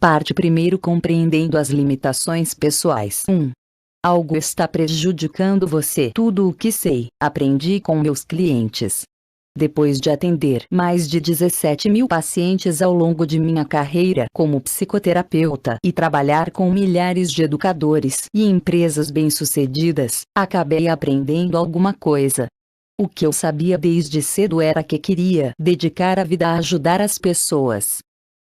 Parte primeiro compreendendo as limitações pessoais. 1. Algo está prejudicando você. Tudo o que sei, aprendi com meus clientes. Depois de atender mais de 17 mil pacientes ao longo de minha carreira como psicoterapeuta e trabalhar com milhares de educadores e empresas bem-sucedidas, acabei aprendendo alguma coisa. O que eu sabia desde cedo era que queria dedicar a vida a ajudar as pessoas.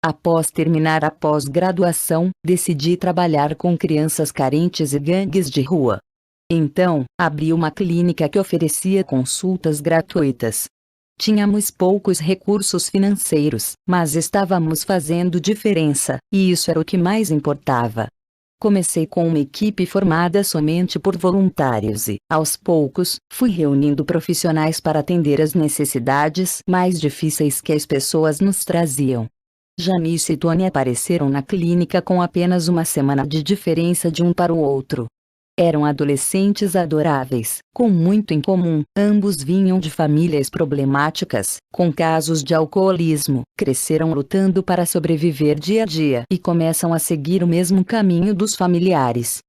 Após terminar a pós-graduação, decidi trabalhar com crianças carentes e gangues de rua. Então, abri uma clínica que oferecia consultas gratuitas. Tínhamos poucos recursos financeiros, mas estávamos fazendo diferença, e isso era o que mais importava. Comecei com uma equipe formada somente por voluntários e, aos poucos, fui reunindo profissionais para atender as necessidades mais difíceis que as pessoas nos traziam. Janice e Tony apareceram na clínica com apenas uma semana de diferença de um para o outro. Eram adolescentes adoráveis, com muito em comum. Ambos vinham de famílias problemáticas, com casos de alcoolismo, cresceram lutando para sobreviver dia a dia e começam a seguir o mesmo caminho dos familiares.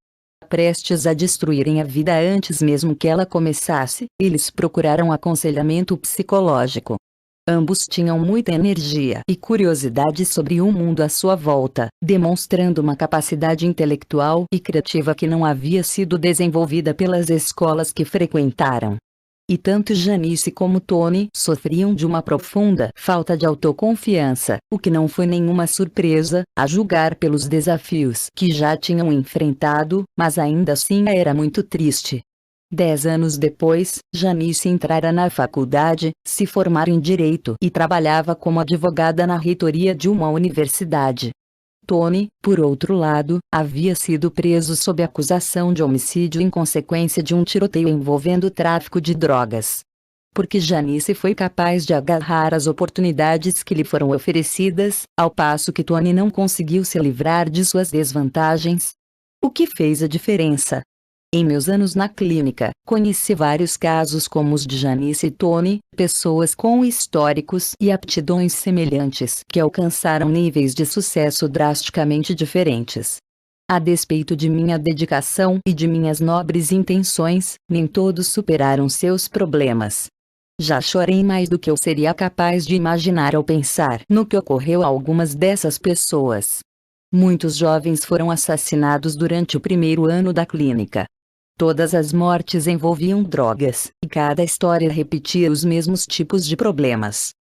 Prestes a destruírem a vida antes mesmo que ela começasse, eles procuraram aconselhamento psicológico. Ambos tinham muita energia e curiosidade sobre o mundo à sua volta, demonstrando uma capacidade intelectual e criativa que não havia sido desenvolvida pelas escolas que frequentaram. E tanto Janice como Tony sofriam de uma profunda falta de autoconfiança, o que não foi nenhuma surpresa, a julgar pelos desafios que já tinham enfrentado, mas ainda assim era muito triste. 10 anos depois, Janice entrara na faculdade, se formara em Direito e trabalhava como advogada na reitoria de uma universidade. Tony, por outro lado, havia sido preso sob acusação de homicídio em consequência de um tiroteio envolvendo tráfico de drogas. Porque Janice foi capaz de agarrar as oportunidades que lhe foram oferecidas, ao passo que Tony não conseguiu se livrar de suas desvantagens. O que fez a diferença? Em meus anos na clínica, conheci vários casos como os de Janice e Tony, pessoas com históricos e aptidões semelhantes que alcançaram níveis de sucesso drasticamente diferentes. A despeito de minha dedicação e de minhas nobres intenções, nem todos superaram seus problemas. Já chorei mais do que eu seria capaz de imaginar ao pensar no que ocorreu a algumas dessas pessoas. Muitos jovens foram assassinados durante o primeiro ano da clínica. Todas as mortes envolviam drogas, e cada história repetia os mesmos tipos de problemas.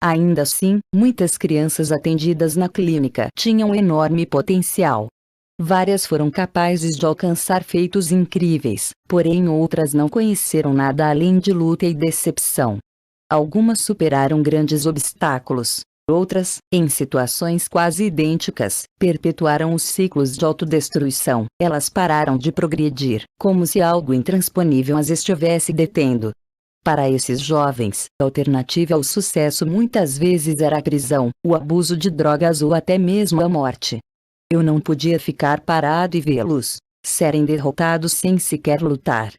Ainda assim, muitas crianças atendidas na clínica tinham enorme potencial. Várias foram capazes de alcançar feitos incríveis, porém outras não conheceram nada além de luta e decepção. Algumas superaram grandes obstáculos. Outras, em situações quase idênticas, perpetuaram os ciclos de autodestruição. Elas pararam de progredir, como se algo intransponível as estivesse detendo. Para esses jovens, a alternativa ao sucesso muitas vezes era a prisão, o abuso de drogas ou até mesmo a morte. Eu não podia ficar parado e vê-los serem derrotados sem sequer lutar.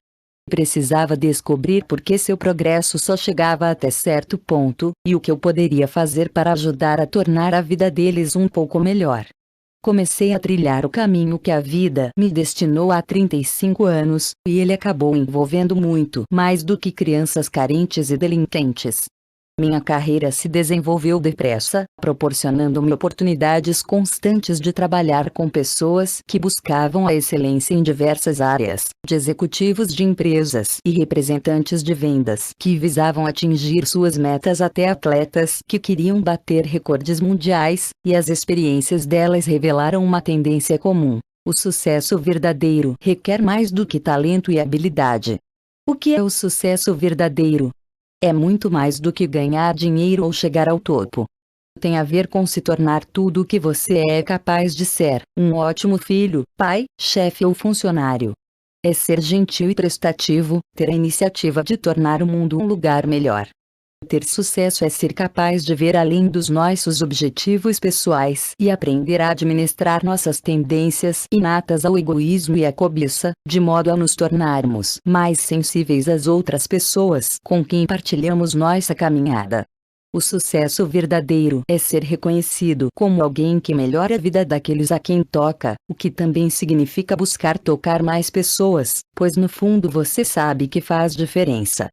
Precisava descobrir por que seu progresso só chegava até certo ponto, e o que eu poderia fazer para ajudar a tornar a vida deles um pouco melhor. Comecei a trilhar o caminho que a vida me destinou há 35 anos, e ele acabou envolvendo muito mais do que crianças carentes e delinquentes. Minha carreira se desenvolveu depressa, proporcionando-me oportunidades constantes de trabalhar com pessoas que buscavam a excelência em diversas áreas, de executivos de empresas e representantes de vendas que visavam atingir suas metas até atletas que queriam bater recordes mundiais, e as experiências delas revelaram uma tendência comum: o sucesso verdadeiro requer mais do que talento e habilidade. O que é o sucesso verdadeiro? É muito mais do que ganhar dinheiro ou chegar ao topo. Tem a ver com se tornar tudo o que você é capaz de ser: um ótimo filho, pai, chefe ou funcionário. É ser gentil e prestativo, ter a iniciativa de tornar o mundo um lugar melhor. Ter sucesso é ser capaz de ver além dos nossos objetivos pessoais e aprender a administrar nossas tendências inatas ao egoísmo e à cobiça, de modo a nos tornarmos mais sensíveis às outras pessoas com quem partilhamos nossa caminhada. O sucesso verdadeiro é ser reconhecido como alguém que melhora a vida daqueles a quem toca, o que também significa buscar tocar mais pessoas, pois no fundo você sabe que faz diferença.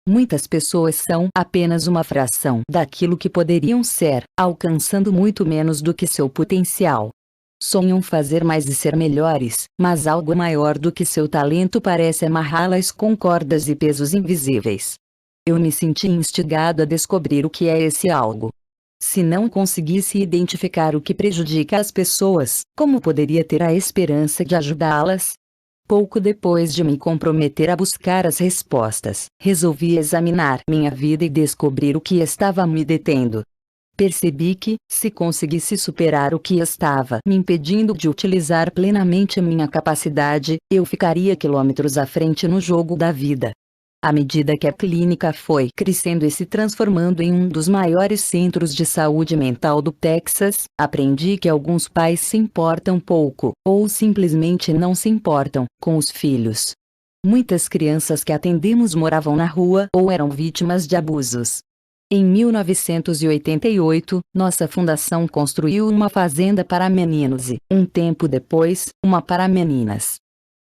Muitas pessoas são apenas uma fração daquilo que poderiam ser, alcançando muito menos do que seu potencial. Sonham fazer mais e ser melhores, mas algo maior do que seu talento parece amarrá-las com cordas e pesos invisíveis. Eu me senti instigado a descobrir o que é esse algo. Se não conseguisse identificar o que prejudica as pessoas, como poderia ter a esperança de ajudá-las? Pouco depois de me comprometer a buscar as respostas, resolvi examinar minha vida e descobrir o que estava me detendo. Percebi que, se conseguisse superar o que estava me impedindo de utilizar plenamente minha capacidade, eu ficaria quilômetros à frente no jogo da vida. À medida que a clínica foi crescendo e se transformando em um dos maiores centros de saúde mental do Texas, aprendi que alguns pais se importam pouco, ou simplesmente não se importam, com os filhos. Muitas crianças que atendemos moravam na rua ou eram vítimas de abusos. Em 1988, nossa fundação construiu uma fazenda para meninos e, um tempo depois, uma para meninas.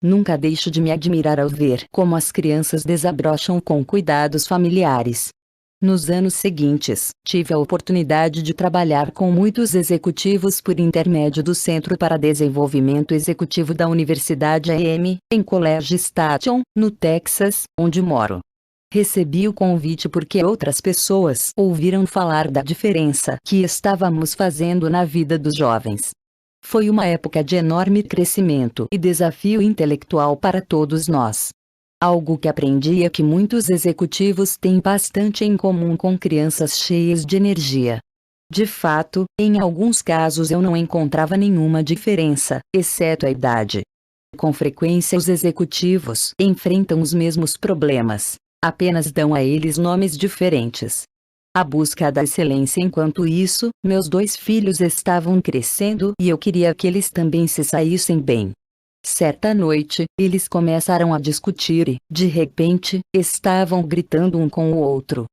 Nunca deixo de me admirar ao ver como as crianças desabrocham com cuidados familiares. Nos anos seguintes, tive a oportunidade de trabalhar com muitos executivos por intermédio do Centro para Desenvolvimento Executivo da Universidade AM, em College Station, no Texas, onde moro. Recebi o convite porque outras pessoas ouviram falar da diferença que estávamos fazendo na vida dos jovens. Foi uma época de enorme crescimento e desafio intelectual para todos nós. Algo que aprendi é que muitos executivos têm bastante em comum com crianças cheias de energia. De fato, em alguns casos eu não encontrava nenhuma diferença, exceto a idade. Com frequência os executivos enfrentam os mesmos problemas, apenas dão a eles nomes diferentes. A busca da excelência. Enquanto isso, meus 2 filhos estavam crescendo e eu queria que eles também se saíssem bem. Certa noite, eles começaram a discutir e, de repente, estavam gritando um com o outro.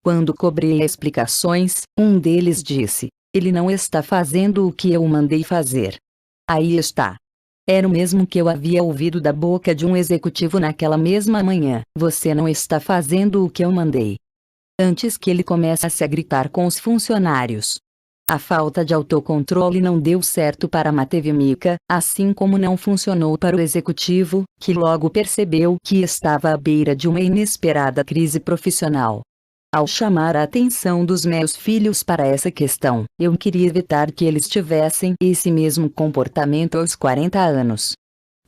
Quando cobrei explicações, um deles disse: "Ele não está fazendo o que eu mandei fazer." Aí está. Era o mesmo que eu havia ouvido da boca de um executivo naquela mesma manhã: "Você não está fazendo o que eu mandei." Antes que ele começasse a gritar com os funcionários. A falta de autocontrole não deu certo para Matevimika, assim como não funcionou para o executivo, que logo percebeu que estava à beira de uma inesperada crise profissional. Ao chamar a atenção dos meus filhos para essa questão, eu queria evitar que eles tivessem esse mesmo comportamento aos 40 anos.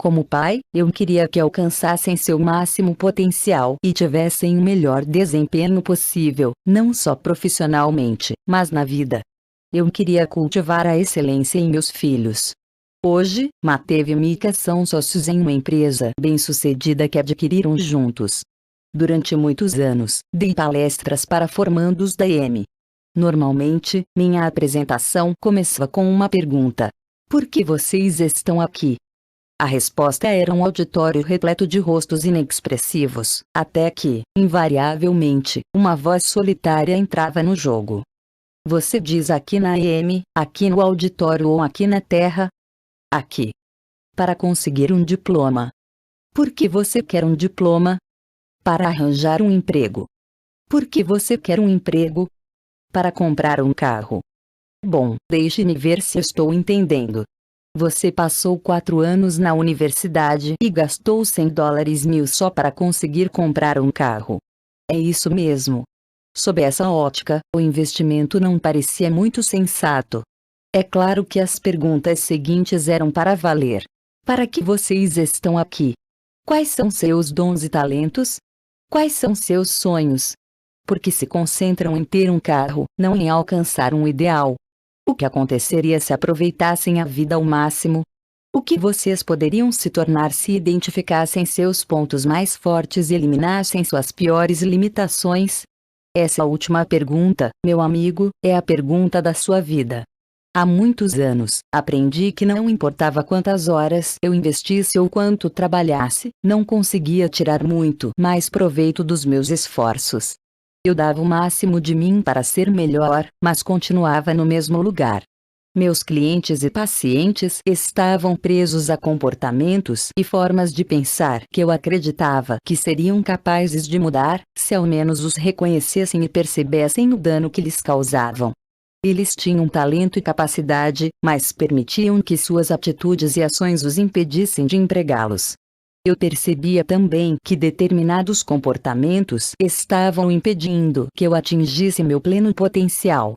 Como pai, eu queria que alcançassem seu máximo potencial e tivessem o melhor desempenho possível, não só profissionalmente, mas na vida. Eu queria cultivar a excelência em meus filhos. Hoje, Matev e Mika são sócios em uma empresa bem-sucedida que adquiriram juntos. Durante muitos anos, dei palestras para formandos da EM. Normalmente, minha apresentação começava com uma pergunta: "Por que vocês estão aqui?" A resposta era um auditório repleto de rostos inexpressivos, até que, invariavelmente, uma voz solitária entrava no jogo. "Você diz aqui na EM, aqui no auditório ou aqui na Terra?" "Aqui." "Para conseguir um diploma." "Por que você quer um diploma?" "Para arranjar um emprego." "Por que você quer um emprego?" "Para comprar um carro." "Bom, deixe-me ver se estou entendendo. Você passou 4 anos na universidade e gastou $100.000 só para conseguir comprar um carro." "É isso mesmo." Sob essa ótica, o investimento não parecia muito sensato. É claro que as perguntas seguintes eram para valer. "Para que vocês estão aqui? Quais são seus dons e talentos? Quais são seus sonhos? Por que se concentram em ter um carro, não em alcançar um ideal? O que aconteceria se aproveitassem a vida ao máximo? O que vocês poderiam se tornar se identificassem seus pontos mais fortes e eliminassem suas piores limitações?" Essa última pergunta, meu amigo, é a pergunta da sua vida. Há muitos anos, aprendi que não importava quantas horas eu investisse ou quanto trabalhasse, não conseguia tirar muito mais proveito dos meus esforços. Eu dava o máximo de mim para ser melhor, mas continuava no mesmo lugar. Meus clientes e pacientes estavam presos a comportamentos e formas de pensar que eu acreditava que seriam capazes de mudar, se ao menos os reconhecessem e percebessem o dano que lhes causavam. Eles tinham talento e capacidade, mas permitiam que suas atitudes e ações os impedissem de empregá-los. Eu percebia também que determinados comportamentos estavam impedindo que eu atingisse meu pleno potencial.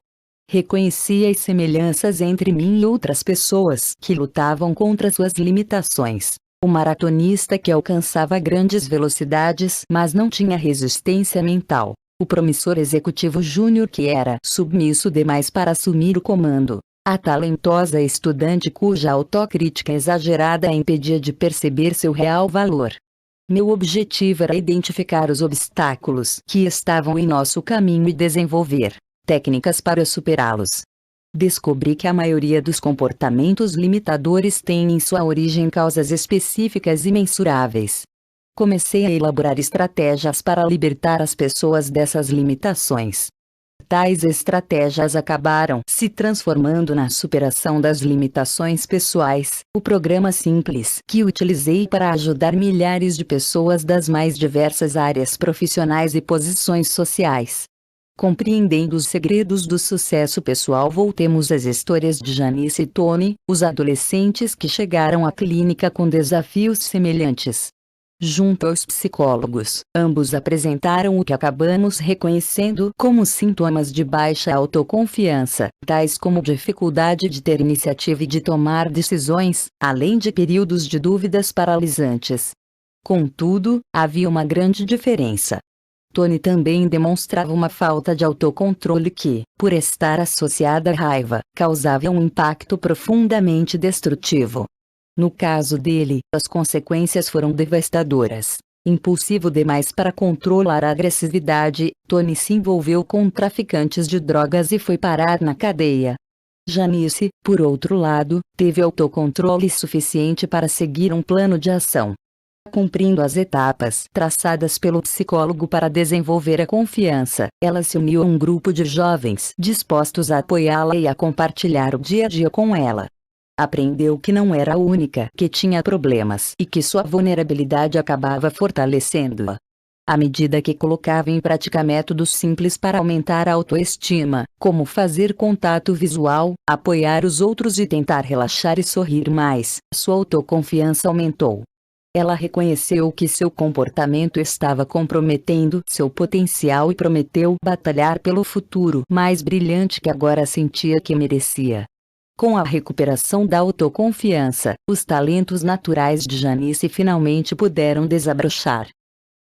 Reconhecia as semelhanças entre mim e outras pessoas que lutavam contra suas limitações. O maratonista que alcançava grandes velocidades mas não tinha resistência mental. O promissor executivo júnior que era submisso demais para assumir o comando. A talentosa estudante cuja autocrítica exagerada a impedia de perceber seu real valor. Meu objetivo era identificar os obstáculos que estavam em nosso caminho e desenvolver técnicas para superá-los. Descobri que a maioria dos comportamentos limitadores tem em sua origem causas específicas e mensuráveis. Comecei a elaborar estratégias para libertar as pessoas dessas limitações. Tais estratégias acabaram se transformando na superação das limitações pessoais, o programa simples que utilizei para ajudar milhares de pessoas das mais diversas áreas profissionais e posições sociais. Compreendendo os segredos do sucesso pessoal, voltemos às histórias de Janice e Tony, os adolescentes que chegaram à clínica com desafios semelhantes. Junto aos psicólogos, ambos apresentaram o que acabamos reconhecendo como sintomas de baixa autoconfiança, tais como dificuldade de ter iniciativa e de tomar decisões, além de períodos de dúvidas paralisantes. Contudo, havia uma grande diferença. Tony também demonstrava uma falta de autocontrole que, por estar associada à raiva, causava um impacto profundamente destrutivo. No caso dele, as consequências foram devastadoras. Impulsivo demais para controlar a agressividade, Tony se envolveu com traficantes de drogas e foi parar na cadeia. Janice, por outro lado, teve autocontrole suficiente para seguir um plano de ação. Cumprindo as etapas traçadas pelo psicólogo para desenvolver a confiança, ela se uniu a um grupo de jovens dispostos a apoiá-la e a compartilhar o dia a dia com ela. Aprendeu que não era a única que tinha problemas e que sua vulnerabilidade acabava fortalecendo-a. À medida que colocava em prática métodos simples para aumentar a autoestima, como fazer contato visual, apoiar os outros e tentar relaxar e sorrir mais, sua autoconfiança aumentou. Ela reconheceu que seu comportamento estava comprometendo seu potencial e prometeu batalhar pelo futuro mais brilhante que agora sentia que merecia. Com a recuperação da autoconfiança, os talentos naturais de Janice finalmente puderam desabrochar.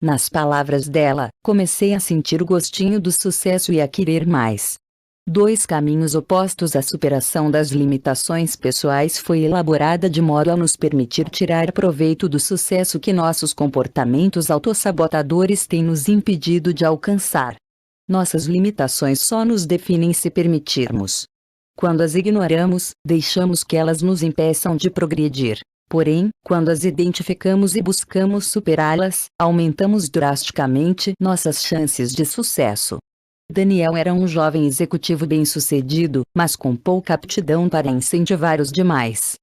Nas palavras dela, comecei a sentir o gostinho do sucesso e a querer mais. Dois caminhos opostos à superação das limitações pessoais foi elaborada de modo a nos permitir tirar proveito do sucesso que nossos comportamentos autossabotadores têm nos impedido de alcançar. Nossas limitações só nos definem se permitirmos. Quando as ignoramos, deixamos que elas nos impeçam de progredir. Porém, quando as identificamos e buscamos superá-las, aumentamos drasticamente nossas chances de sucesso. Daniel era um jovem executivo bem-sucedido, mas com pouca aptidão para incentivar os demais.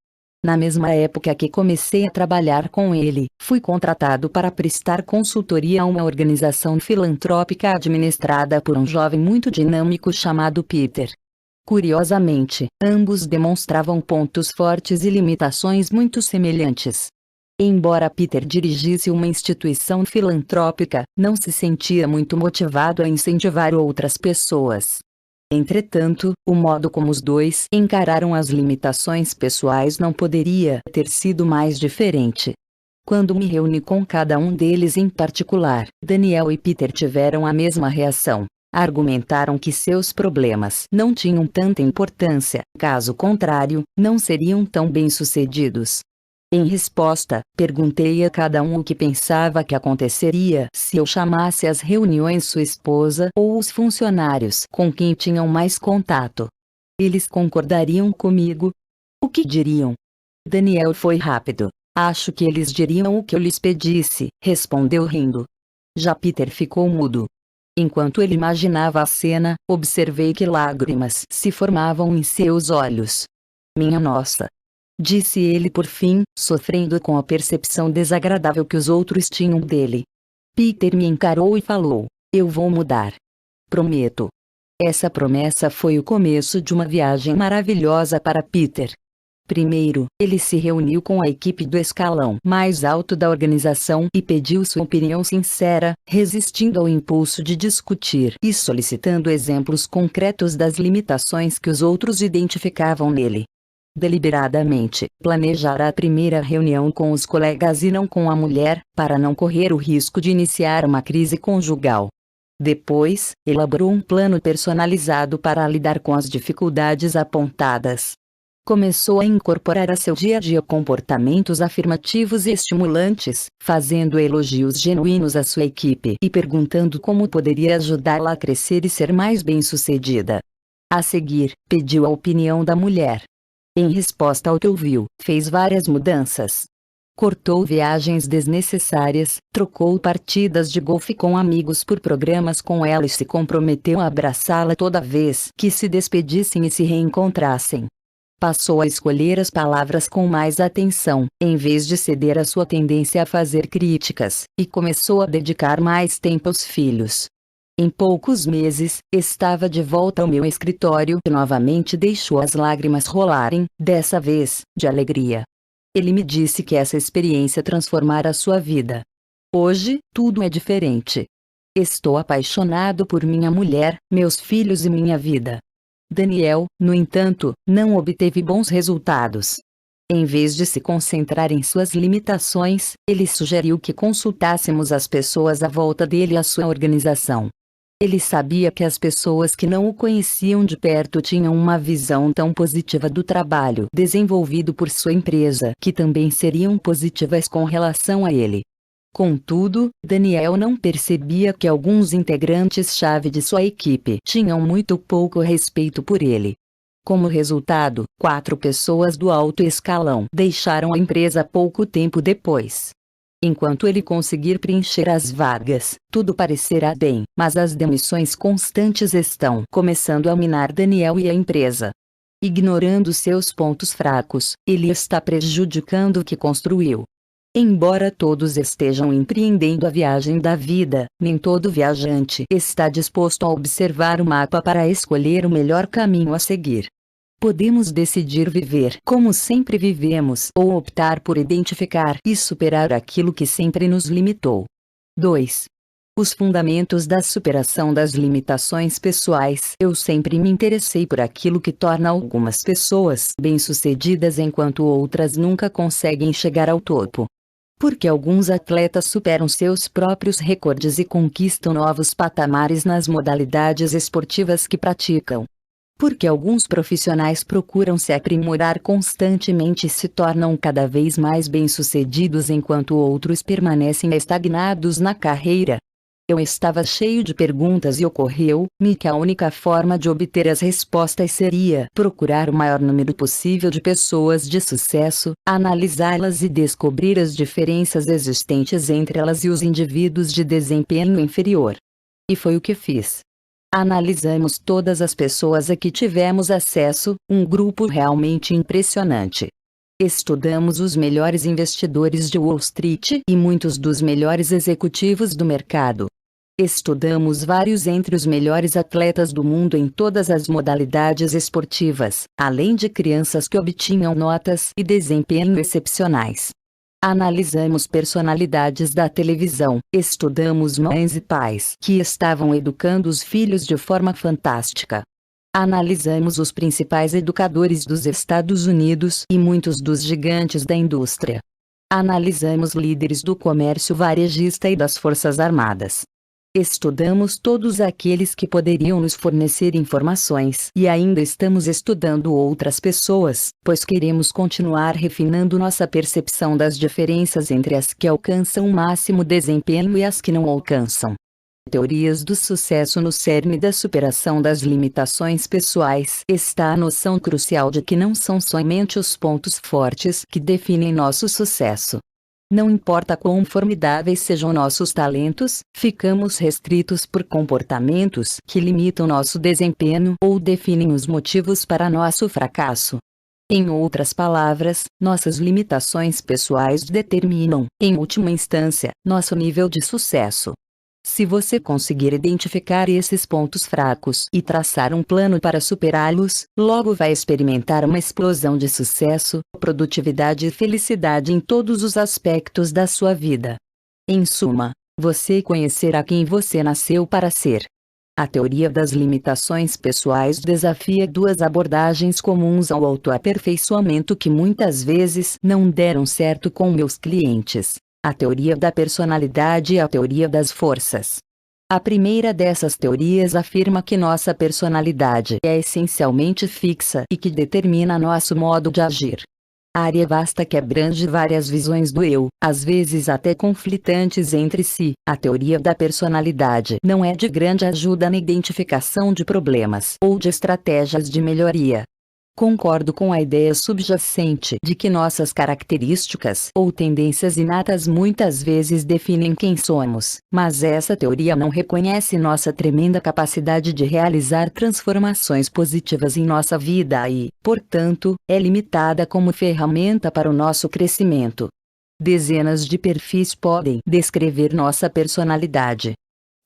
Na mesma época que comecei a trabalhar com ele, fui contratado para prestar consultoria a uma organização filantrópica administrada por um jovem muito dinâmico chamado Peter. Curiosamente, ambos demonstravam pontos fortes e limitações muito semelhantes. Embora Peter dirigisse uma instituição filantrópica, não se sentia muito motivado a incentivar outras pessoas. Entretanto, o modo como os dois encararam as limitações pessoais não poderia ter sido mais diferente. Quando me reuni com cada um deles em particular, Daniel e Peter tiveram a mesma reação. Argumentaram que seus problemas não tinham tanta importância, caso contrário, não seriam tão bem-sucedidos. Em resposta, perguntei a cada um o que pensava que aconteceria se eu chamasse às reuniões sua esposa ou os funcionários com quem tinham mais contato. Eles concordariam comigo? O que diriam? Daniel foi rápido. Acho que eles diriam o que eu lhes pedisse, respondeu rindo. Já Peter ficou mudo. Enquanto ele imaginava a cena, observei que lágrimas se formavam em seus olhos. Minha nossa! Disse ele por fim, sofrendo com a percepção desagradável que os outros tinham dele. Peter me encarou e falou: eu vou mudar. Prometo. Essa promessa foi o começo de uma viagem maravilhosa para Peter. Primeiro, ele se reuniu com a equipe do escalão mais alto da organização e pediu sua opinião sincera, resistindo ao impulso de discutir e solicitando exemplos concretos das limitações que os outros identificavam nele. Deliberadamente, planejara a primeira reunião com os colegas e não com a mulher, para não correr o risco de iniciar uma crise conjugal. Depois, elaborou um plano personalizado para lidar com as dificuldades apontadas. Começou a incorporar a seu dia a dia comportamentos afirmativos e estimulantes, fazendo elogios genuínos à sua equipe e perguntando como poderia ajudá-la a crescer e ser mais bem-sucedida. A seguir, pediu a opinião da mulher. Em resposta ao que ouviu, fez várias mudanças. Cortou viagens desnecessárias, trocou partidas de golfe com amigos por programas com ela e se comprometeu a abraçá-la toda vez que se despedissem e se reencontrassem. Passou a escolher as palavras com mais atenção, em vez de ceder à sua tendência a fazer críticas, e começou a dedicar mais tempo aos filhos. Em poucos meses, estava de volta ao meu escritório e novamente deixou as lágrimas rolarem, dessa vez, de alegria. Ele me disse que essa experiência transformara sua vida. Hoje, tudo é diferente. Estou apaixonado por minha mulher, meus filhos e minha vida. Daniel, no entanto, não obteve bons resultados. Em vez de se concentrar em suas limitações, ele sugeriu que consultássemos as pessoas à volta dele e a sua organização. Ele sabia que as pessoas que não o conheciam de perto tinham uma visão tão positiva do trabalho desenvolvido por sua empresa que também seriam positivas com relação a ele. Contudo, Daniel não percebia que alguns integrantes-chave de sua equipe tinham muito pouco respeito por ele. Como resultado, 4 pessoas do alto escalão deixaram a empresa pouco tempo depois. Enquanto ele conseguir preencher as vagas, tudo parecerá bem, mas as demissões constantes estão começando a minar Daniel e a empresa. Ignorando seus pontos fracos, ele está prejudicando o que construiu. Embora todos estejam empreendendo a viagem da vida, nem todo viajante está disposto a observar o mapa para escolher o melhor caminho a seguir. Podemos decidir viver como sempre vivemos ou optar por identificar e superar aquilo que sempre nos limitou. 2. Os fundamentos da superação das limitações pessoais. Eu sempre me interessei por aquilo que torna algumas pessoas bem-sucedidas enquanto outras nunca conseguem chegar ao topo. Porque alguns atletas superam seus próprios recordes e conquistam novos patamares nas modalidades esportivas que praticam. Porque alguns profissionais procuram se aprimorar constantemente e se tornam cada vez mais bem-sucedidos enquanto outros permanecem estagnados na carreira. Eu estava cheio de perguntas e ocorreu-me que a única forma de obter as respostas seria procurar o maior número possível de pessoas de sucesso, analisá-las e descobrir as diferenças existentes entre elas e os indivíduos de desempenho inferior. E foi o que fiz. Analisamos todas as pessoas a que tivemos acesso, um grupo realmente impressionante. Estudamos os melhores investidores de Wall Street e muitos dos melhores executivos do mercado. Estudamos vários entre os melhores atletas do mundo em todas as modalidades esportivas, além de crianças que obtinham notas e desempenho excepcionais. Analisamos personalidades da televisão, estudamos mães e pais que estavam educando os filhos de forma fantástica. Analisamos os principais educadores dos Estados Unidos e muitos dos gigantes da indústria. Analisamos líderes do comércio varejista e das Forças Armadas. Estudamos todos aqueles que poderiam nos fornecer informações e ainda estamos estudando outras pessoas, pois queremos continuar refinando nossa percepção das diferenças entre as que alcançam o máximo desempenho e as que não alcançam. Teorias do sucesso. No cerne da superação das limitações pessoais está a noção crucial de que não são somente os pontos fortes que definem nosso sucesso. Não importa quão formidáveis sejam nossos talentos, ficamos restritos por comportamentos que limitam nosso desempenho ou definem os motivos para nosso fracasso. Em outras palavras, nossas limitações pessoais determinam, em última instância, nosso nível de sucesso. Se você conseguir identificar esses pontos fracos e traçar um plano para superá-los, logo vai experimentar uma explosão de sucesso, produtividade e felicidade em todos os aspectos da sua vida. Em suma, você conhecerá quem você nasceu para ser. A teoria das limitações pessoais desafia duas abordagens comuns ao autoaperfeiçoamento que muitas vezes não deram certo com meus clientes: a teoria da personalidade e a teoria das forças. A primeira dessas teorias afirma que nossa personalidade é essencialmente fixa e que determina nosso modo de agir. Área vasta que abrange várias visões do eu, às vezes até conflitantes entre si. A teoria da personalidade não é de grande ajuda na identificação de problemas ou de estratégias de melhoria. Concordo com a ideia subjacente de que nossas características ou tendências inatas muitas vezes definem quem somos, mas essa teoria não reconhece nossa tremenda capacidade de realizar transformações positivas em nossa vida e, portanto, é limitada como ferramenta para o nosso crescimento. Dezenas de perfis podem descrever nossa personalidade.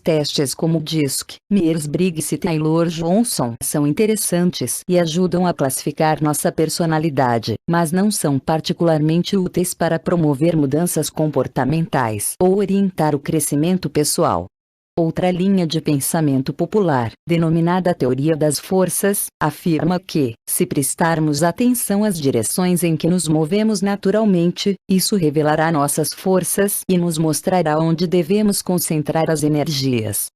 Testes como o DISC, Myers-Briggs e Taylor-Johnson são interessantes e ajudam a classificar nossa personalidade, mas não são particularmente úteis para promover mudanças comportamentais ou orientar o crescimento pessoal. Outra linha de pensamento popular, denominada teoria das forças, afirma que, se prestarmos atenção às direções em que nos movemos naturalmente, isso revelará nossas forças e nos mostrará onde devemos concentrar as energias.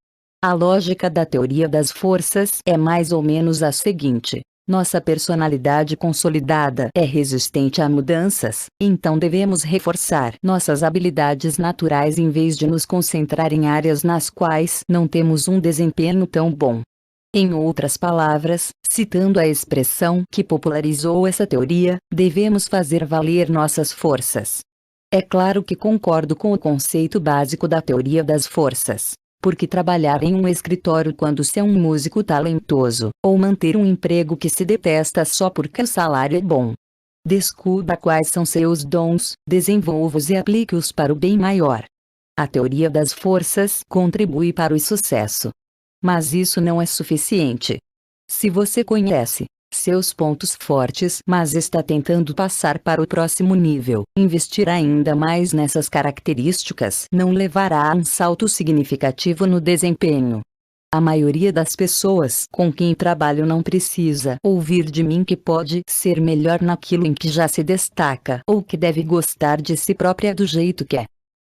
A lógica da teoria das forças é mais ou menos a seguinte: nossa personalidade consolidada é resistente a mudanças, então devemos reforçar nossas habilidades naturais em vez de nos concentrar em áreas nas quais não temos um desempenho tão bom. Em outras palavras, citando a expressão que popularizou essa teoria, devemos fazer valer nossas forças. É claro que concordo com o conceito básico da teoria das forças. Porque trabalhar em um escritório quando se é um músico talentoso, ou manter um emprego que se detesta só porque o salário é bom? Descubra quais são seus dons, desenvolva-os e aplique-os para o bem maior. A teoria das forças contribui para o sucesso. Mas isso não é suficiente. Se você conhece seus pontos fortes, mas está tentando passar para o próximo nível, investir ainda mais nessas características não levará a um salto significativo no desempenho. A maioria das pessoas com quem trabalho não precisa ouvir de mim que pode ser melhor naquilo em que já se destaca ou que deve gostar de si própria do jeito que é.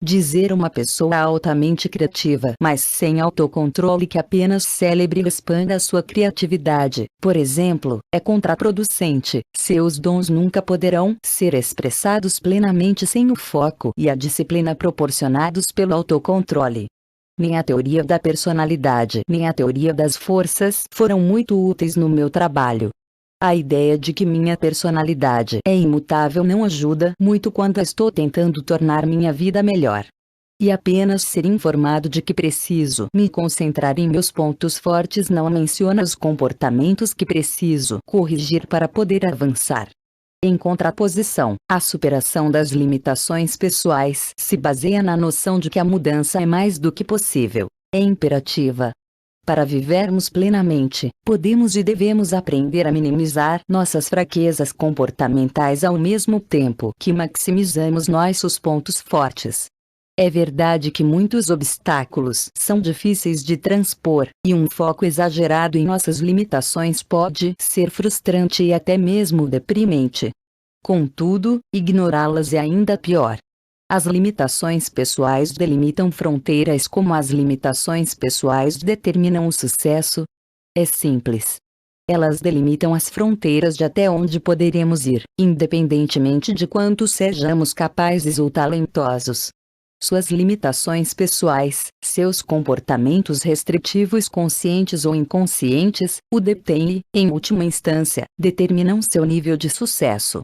Dizer uma pessoa altamente criativa, mas sem autocontrole que apenas celebre e expanda sua criatividade, por exemplo, é contraproducente. Seus dons nunca poderão ser expressados plenamente sem o foco e a disciplina proporcionados pelo autocontrole. Nem a teoria da personalidade, nem a teoria das forças foram muito úteis no meu trabalho. A ideia de que minha personalidade é imutável não ajuda muito quando estou tentando tornar minha vida melhor. E apenas ser informado de que preciso me concentrar em meus pontos fortes não menciona os comportamentos que preciso corrigir para poder avançar. Em contraposição, a superação das limitações pessoais se baseia na noção de que a mudança é mais do que possível, é imperativa. Para vivermos plenamente, podemos e devemos aprender a minimizar nossas fraquezas comportamentais ao mesmo tempo que maximizamos nossos pontos fortes. É verdade que muitos obstáculos são difíceis de transpor, e um foco exagerado em nossas limitações pode ser frustrante e até mesmo deprimente. Contudo, ignorá-las é ainda pior. As limitações pessoais delimitam fronteiras como as limitações pessoais determinam o sucesso. É simples. Elas delimitam as fronteiras de até onde poderemos ir, independentemente de quanto sejamos capazes ou talentosos. Suas limitações pessoais, seus comportamentos restritivos conscientes ou inconscientes, o detêm e, em última instância, determinam seu nível de sucesso.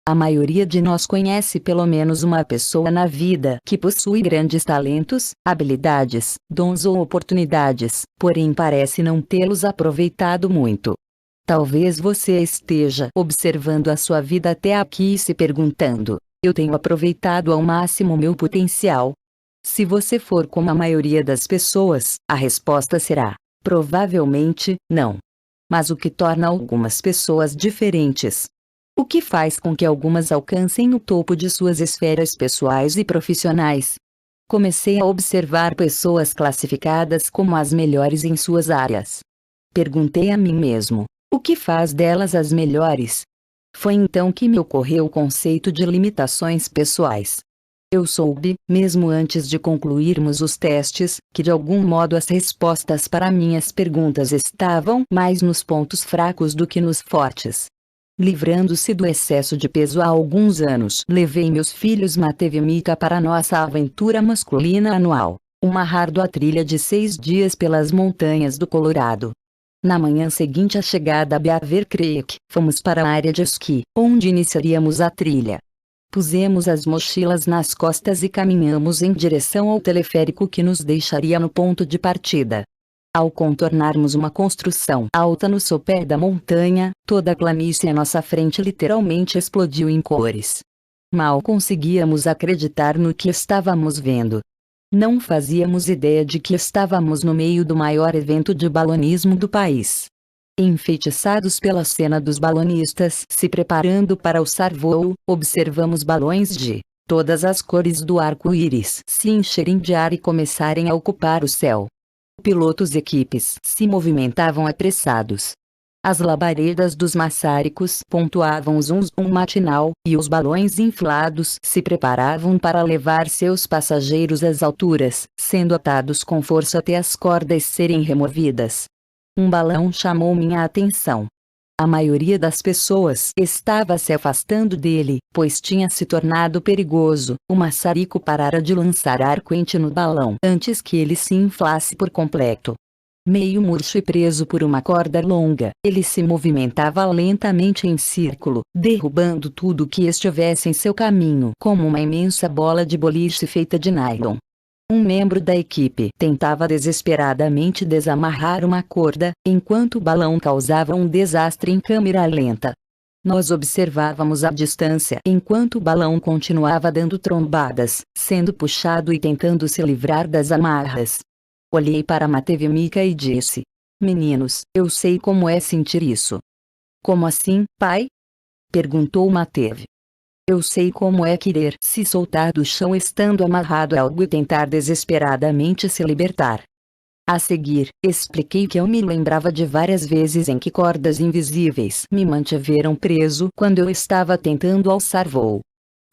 A maioria de nós conhece pelo menos uma pessoa na vida que possui grandes talentos, habilidades, dons ou oportunidades, porém parece não tê-los aproveitado muito. Talvez você esteja observando a sua vida até aqui e se perguntando: eu tenho aproveitado ao máximo meu potencial? Se você for como a maioria das pessoas, a resposta será: provavelmente, não. Mas o que torna algumas pessoas diferentes? O que faz com que algumas alcancem o topo de suas esferas pessoais e profissionais? Comecei a observar pessoas classificadas como as melhores em suas áreas. Perguntei a mim mesmo: o que faz delas as melhores? Foi então que me ocorreu o conceito de limitações pessoais. Eu soube, mesmo antes de concluirmos os testes, que de algum modo as respostas para minhas perguntas estavam mais nos pontos fracos do que nos fortes. Livrando-se do excesso de peso há alguns anos, levei meus filhos Matev e Mika para nossa aventura masculina anual, uma árdua trilha de 6 dias pelas montanhas do Colorado. Na manhã seguinte à chegada a Beaver Creek, fomos para a área de esqui, onde iniciaríamos a trilha. Pusemos as mochilas nas costas e caminhamos em direção ao teleférico que nos deixaria no ponto de partida. Ao contornarmos uma construção alta no sopé da montanha, toda a planície à nossa frente literalmente explodiu em cores. Mal conseguíamos acreditar no que estávamos vendo. Não fazíamos ideia de que estávamos no meio do maior evento de balonismo do país. Enfeitiçados pela cena dos balonistas se preparando para alçar voo, observamos balões de todas as cores do arco-íris se encherem de ar e começarem a ocupar o céu. Pilotos e equipes se movimentavam apressados. As labaredas dos maçaricos pontuavam o zum matinal, e os balões inflados se preparavam para levar seus passageiros às alturas, sendo atados com força até as cordas serem removidas. Um balão chamou minha atenção. A maioria das pessoas estava se afastando dele, pois tinha se tornado perigoso. O maçarico parara de lançar ar quente no balão antes que ele se inflasse por completo. Meio murcho e preso por uma corda longa, ele se movimentava lentamente em círculo, derrubando tudo que estivesse em seu caminho como uma imensa bola de boliche feita de nylon. Um membro da equipe tentava desesperadamente desamarrar uma corda, enquanto o balão causava um desastre em câmera lenta. Nós observávamos à distância enquanto o balão continuava dando trombadas, sendo puxado e tentando se livrar das amarras. Olhei para Matev e Mika e disse: meninos, eu sei como é sentir isso. Como assim, pai? Perguntou Matev. Eu sei como é querer se soltar do chão estando amarrado a algo e tentar desesperadamente se libertar. A seguir, expliquei que eu me lembrava de várias vezes em que cordas invisíveis me mantiveram preso quando eu estava tentando alçar voo.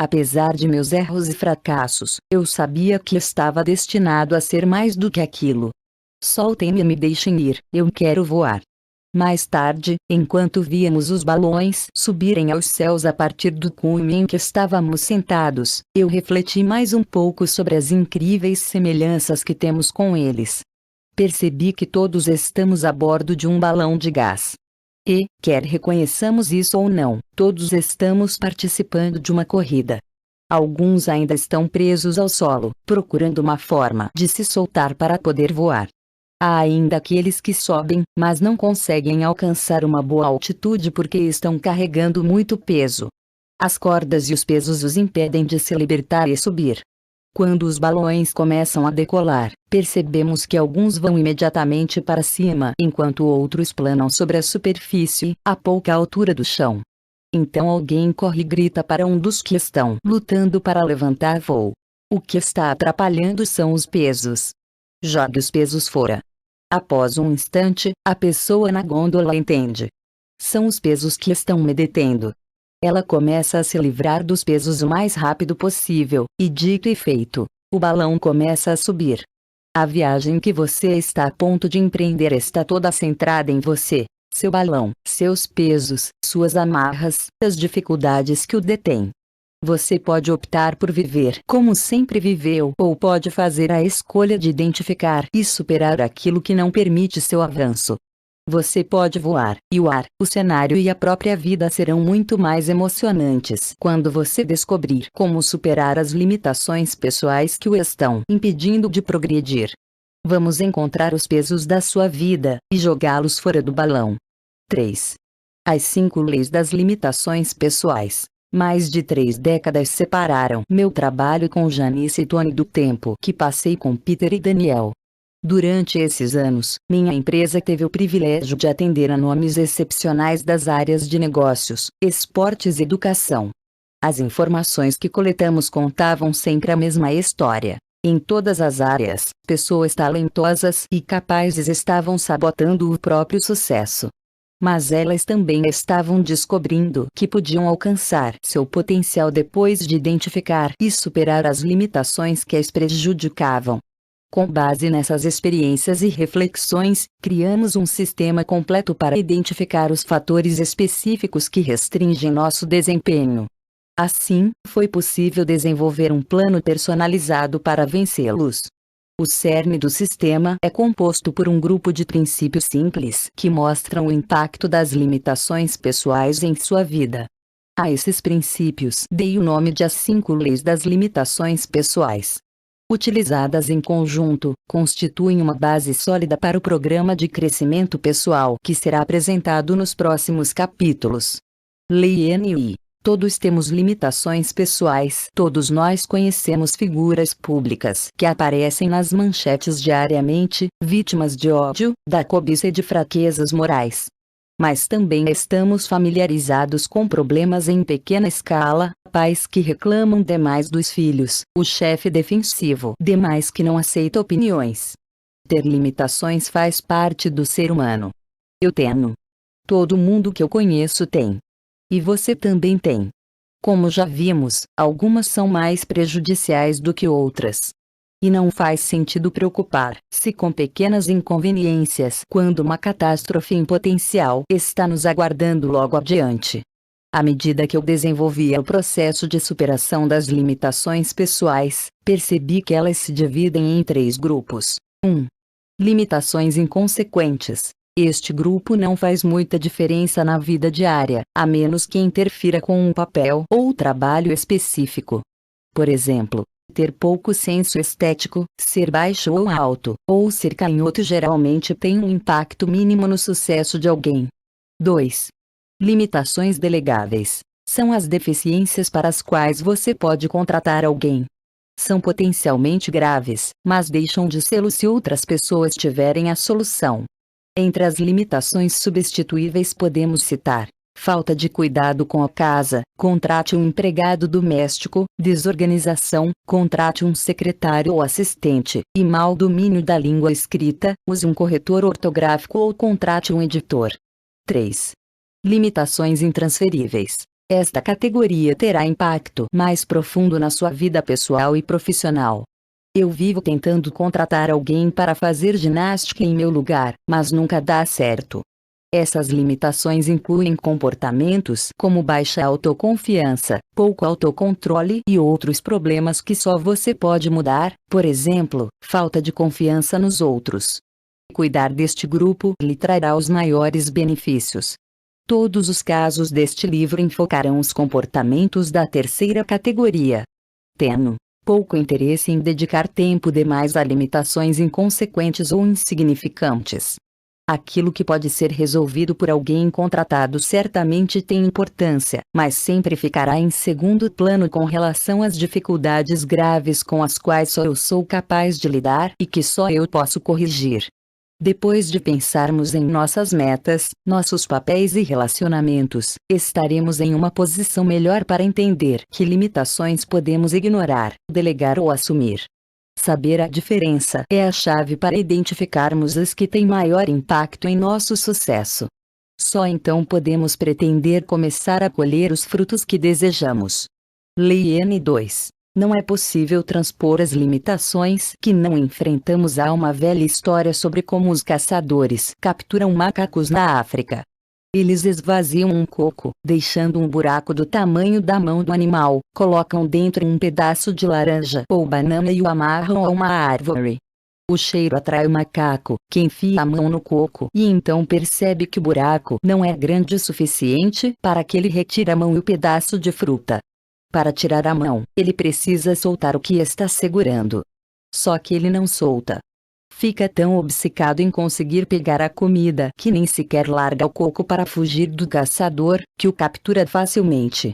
Apesar de meus erros e fracassos, eu sabia que estava destinado a ser mais do que aquilo. Soltem-me e me deixem ir, eu quero voar. Mais tarde, enquanto víamos os balões subirem aos céus a partir do cume em que estávamos sentados, eu refleti mais um pouco sobre as incríveis semelhanças que temos com eles. Percebi que todos estamos a bordo de um balão de gás. E, quer reconheçamos isso ou não, todos estamos participando de uma corrida. Alguns ainda estão presos ao solo, procurando uma forma de se soltar para poder voar. Há ainda aqueles que sobem, mas não conseguem alcançar uma boa altitude porque estão carregando muito peso. As cordas e os pesos os impedem de se libertar e subir. Quando os balões começam a decolar, percebemos que alguns vão imediatamente para cima enquanto outros planam sobre a superfície, a pouca altura do chão. Então alguém corre e grita para um dos que estão lutando para levantar voo. O que está atrapalhando são os pesos. Jogue os pesos fora. Após um instante, a pessoa na gôndola entende. São os pesos que estão me detendo. Ela começa a se livrar dos pesos o mais rápido possível, e dito e feito, o balão começa a subir. A viagem que você está a ponto de empreender está toda centrada em você, seu balão, seus pesos, suas amarras, as dificuldades que o detêm. Você pode optar por viver como sempre viveu ou pode fazer a escolha de identificar e superar aquilo que não permite seu avanço. Você pode voar, e o ar, o cenário e a própria vida serão muito mais emocionantes quando você descobrir como superar as limitações pessoais que o estão impedindo de progredir. Vamos encontrar os pesos da sua vida e jogá-los fora do balão. 3. As 5 leis das limitações pessoais. Mais de 3 décadas separaram meu trabalho com Janice e Tony do tempo que passei com Peter e Daniel. Durante esses anos, minha empresa teve o privilégio de atender a nomes excepcionais das áreas de negócios, esportes e educação. As informações que coletamos contavam sempre a mesma história. Em todas as áreas, pessoas talentosas e capazes estavam sabotando o próprio sucesso. Mas elas também estavam descobrindo que podiam alcançar seu potencial depois de identificar e superar as limitações que as prejudicavam. Com base nessas experiências e reflexões, criamos um sistema completo para identificar os fatores específicos que restringem nosso desempenho. Assim, foi possível desenvolver um plano personalizado para vencê-los. O cerne do sistema é composto por um grupo de princípios simples que mostram o impacto das limitações pessoais em sua vida. A esses princípios dei o nome de as 5 leis das limitações pessoais. Utilizadas em conjunto, constituem uma base sólida para o programa de crescimento pessoal que será apresentado nos próximos capítulos. Lei NI. Todos temos limitações pessoais. Todos nós conhecemos figuras públicas que aparecem nas manchetes diariamente, vítimas de ódio, da cobiça e de fraquezas morais. Mas também estamos familiarizados com problemas em pequena escala, pais que reclamam demais dos filhos, o chefe defensivo demais que não aceita opiniões. Ter limitações faz parte do ser humano. Eu tenho. Todo mundo que eu conheço tem. E você também tem. Como já vimos, algumas são mais prejudiciais do que outras. E não faz sentido preocupar-se com pequenas inconveniências quando uma catástrofe em potencial está nos aguardando logo adiante. À medida que eu desenvolvia o processo de superação das limitações pessoais, percebi que elas se dividem em 3 grupos. 1. Limitações inconsequentes. Este grupo não faz muita diferença na vida diária, a menos que interfira com um papel ou trabalho específico. Por exemplo, ter pouco senso estético, ser baixo ou alto, ou ser canhoto geralmente tem um impacto mínimo no sucesso de alguém. 2. Limitações delegáveis. São as deficiências para as quais você pode contratar alguém. São potencialmente graves, mas deixam de sê-lo se outras pessoas tiverem a solução. Entre as limitações substituíveis podemos citar: falta de cuidado com a casa, contrate um empregado doméstico; desorganização, contrate um secretário ou assistente; e mau domínio da língua escrita, use um corretor ortográfico ou contrate um editor. 3. Limitações intransferíveis. Esta categoria terá impacto mais profundo na sua vida pessoal e profissional. Eu vivo tentando contratar alguém para fazer ginástica em meu lugar, mas nunca dá certo. Essas limitações incluem comportamentos como baixa autoconfiança, pouco autocontrole e outros problemas que só você pode mudar, por exemplo, falta de confiança nos outros. Cuidar deste grupo lhe trará os maiores benefícios. Todos os casos deste livro enfocarão os comportamentos da terceira categoria. Tenho pouco interesse em dedicar tempo demais a limitações inconsequentes ou insignificantes. Aquilo que pode ser resolvido por alguém contratado certamente tem importância, mas sempre ficará em segundo plano com relação às dificuldades graves com as quais só eu sou capaz de lidar e que só eu posso corrigir. Depois de pensarmos em nossas metas, nossos papéis e relacionamentos, estaremos em uma posição melhor para entender que limitações podemos ignorar, delegar ou assumir. Saber a diferença é a chave para identificarmos as que têm maior impacto em nosso sucesso. Só então podemos pretender começar a colher os frutos que desejamos. Lei N2. Não é possível transpor as limitações que não enfrentamos a uma velha história sobre como os caçadores capturam macacos na África. Eles esvaziam um coco, deixando um buraco do tamanho da mão do animal, colocam dentro um pedaço de laranja ou banana e o amarram a uma árvore. O cheiro atrai o macaco, que enfia a mão no coco e então percebe que o buraco não é grande o suficiente para que ele retire a mão e o pedaço de fruta. Para tirar a mão, ele precisa soltar o que está segurando. Só que ele não solta. Fica tão obcecado em conseguir pegar a comida que nem sequer larga o coco para fugir do caçador, que o captura facilmente.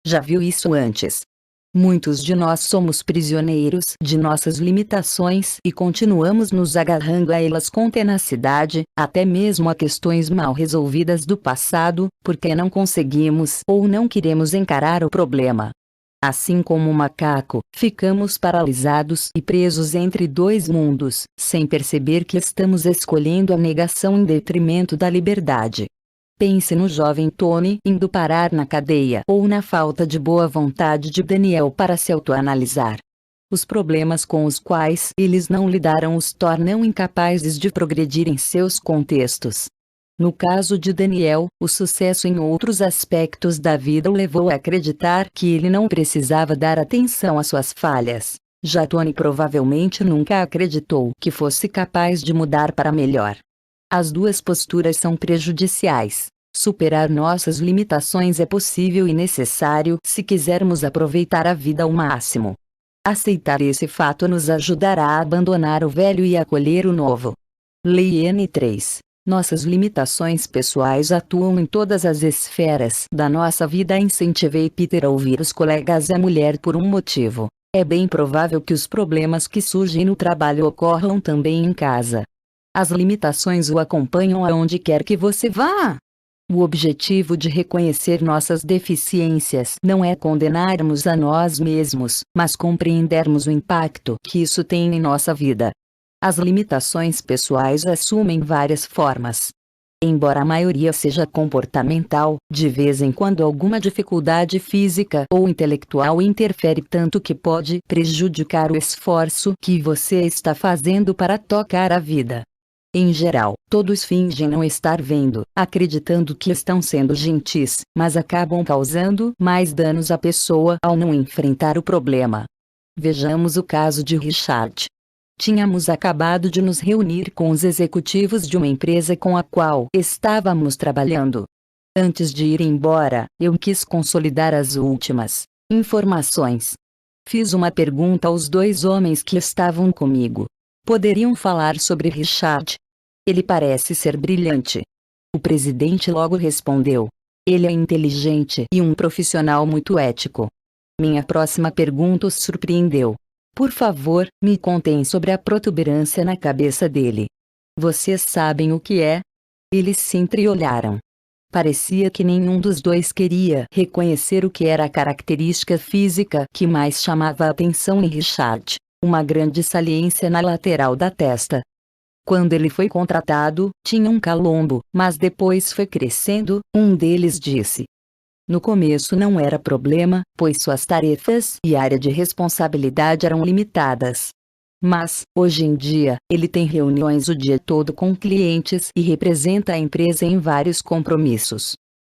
Já viu isso antes? Muitos de nós somos prisioneiros de nossas limitações e continuamos nos agarrando a elas com tenacidade, até mesmo a questões mal resolvidas do passado, porque não conseguimos ou não queremos encarar o problema. Assim como o macaco, ficamos paralisados e presos entre dois mundos, sem perceber que estamos escolhendo a negação em detrimento da liberdade. Pense no jovem Tony indo parar na cadeia ou na falta de boa vontade de Daniel para se autoanalisar. Os problemas com os quais eles não lidaram os tornam incapazes de progredir em seus contextos. No caso de Daniel, o sucesso em outros aspectos da vida o levou a acreditar que ele não precisava dar atenção às suas falhas. Já Tony provavelmente nunca acreditou que fosse capaz de mudar para melhor. As duas posturas são prejudiciais. Superar nossas limitações é possível e necessário se quisermos aproveitar a vida ao máximo. Aceitar esse fato nos ajudará a abandonar o velho e acolher o novo. Lei N3. Nossas limitações pessoais atuam em todas as esferas da nossa vida. Incentivei Peter a ouvir os colegas e a mulher por um motivo. É bem provável que os problemas que surgem no trabalho ocorram também em casa. As limitações o acompanham aonde quer que você vá. O objetivo de reconhecer nossas deficiências não é condenarmos a nós mesmos, mas compreendermos o impacto que isso tem em nossa vida. As limitações pessoais assumem várias formas. Embora a maioria seja comportamental, de vez em quando alguma dificuldade física ou intelectual interfere tanto que pode prejudicar o esforço que você está fazendo para tocar a vida. Em geral, todos fingem não estar vendo, acreditando que estão sendo gentis, mas acabam causando mais danos à pessoa ao não enfrentar o problema. Vejamos o caso de Richard. Tínhamos acabado de nos reunir com os executivos de uma empresa com a qual estávamos trabalhando. Antes de ir embora, eu quis consolidar as últimas informações. Fiz uma pergunta aos dois homens que estavam comigo. Poderiam falar sobre Richard? Ele parece ser brilhante. O presidente logo respondeu. Ele é inteligente e um profissional muito ético. Minha próxima pergunta os surpreendeu. Por favor, me contem sobre a protuberância na cabeça dele. Vocês sabem o que é? Eles se entreolharam. Parecia que nenhum dos dois queria reconhecer o que era a característica física que mais chamava a atenção em Richard, uma grande saliência na lateral da testa. Quando ele foi contratado, tinha um calombo, mas depois foi crescendo, um deles disse. No começo não era problema, pois suas tarefas e área de responsabilidade eram limitadas. Mas, hoje em dia, ele tem reuniões o dia todo com clientes e representa a empresa em vários compromissos.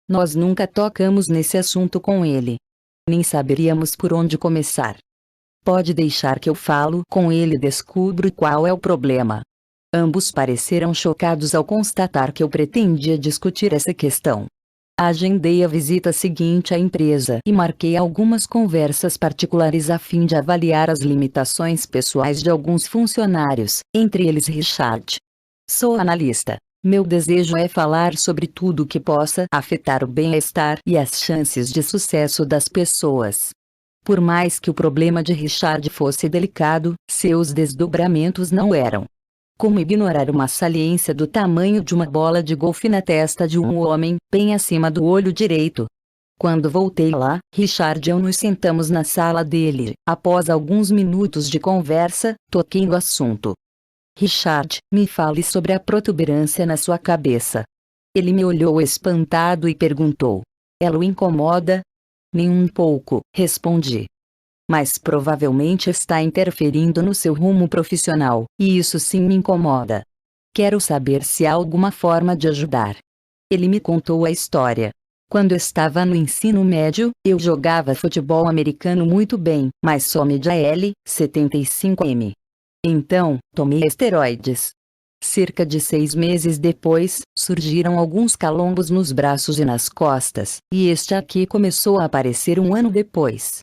Nós nunca tocamos nesse assunto com ele. Nem saberíamos por onde começar. Pode deixar que eu falo com ele e descubro qual é o problema. Ambos pareceram chocados ao constatar que eu pretendia discutir essa questão. Agendei a visita seguinte à empresa e marquei algumas conversas particulares a fim de avaliar as limitações pessoais de alguns funcionários, entre eles Richard. Sou analista. Meu desejo é falar sobre tudo que possa afetar o bem-estar e as chances de sucesso das pessoas. Por mais que o problema de Richard fosse delicado, seus desdobramentos não eram. Como ignorar uma saliência do tamanho de uma bola de golfe na testa de um homem, bem acima do olho direito? Quando voltei lá, Richard e eu nos sentamos na sala dele. Após alguns minutos de conversa, toquei no assunto. Richard, me fale sobre a protuberância na sua cabeça. Ele me olhou espantado e perguntou. Ela o incomoda? Nem um pouco, respondi. Mas provavelmente está interferindo no seu rumo profissional, e isso sim me incomoda. Quero saber se há alguma forma de ajudar. Ele me contou a história. Quando estava no ensino médio, eu jogava futebol americano muito bem, mas só media L, 75 m. Então, tomei esteroides. Cerca de 6 meses depois, surgiram alguns calombos nos braços e nas costas, e este aqui começou a aparecer um ano depois.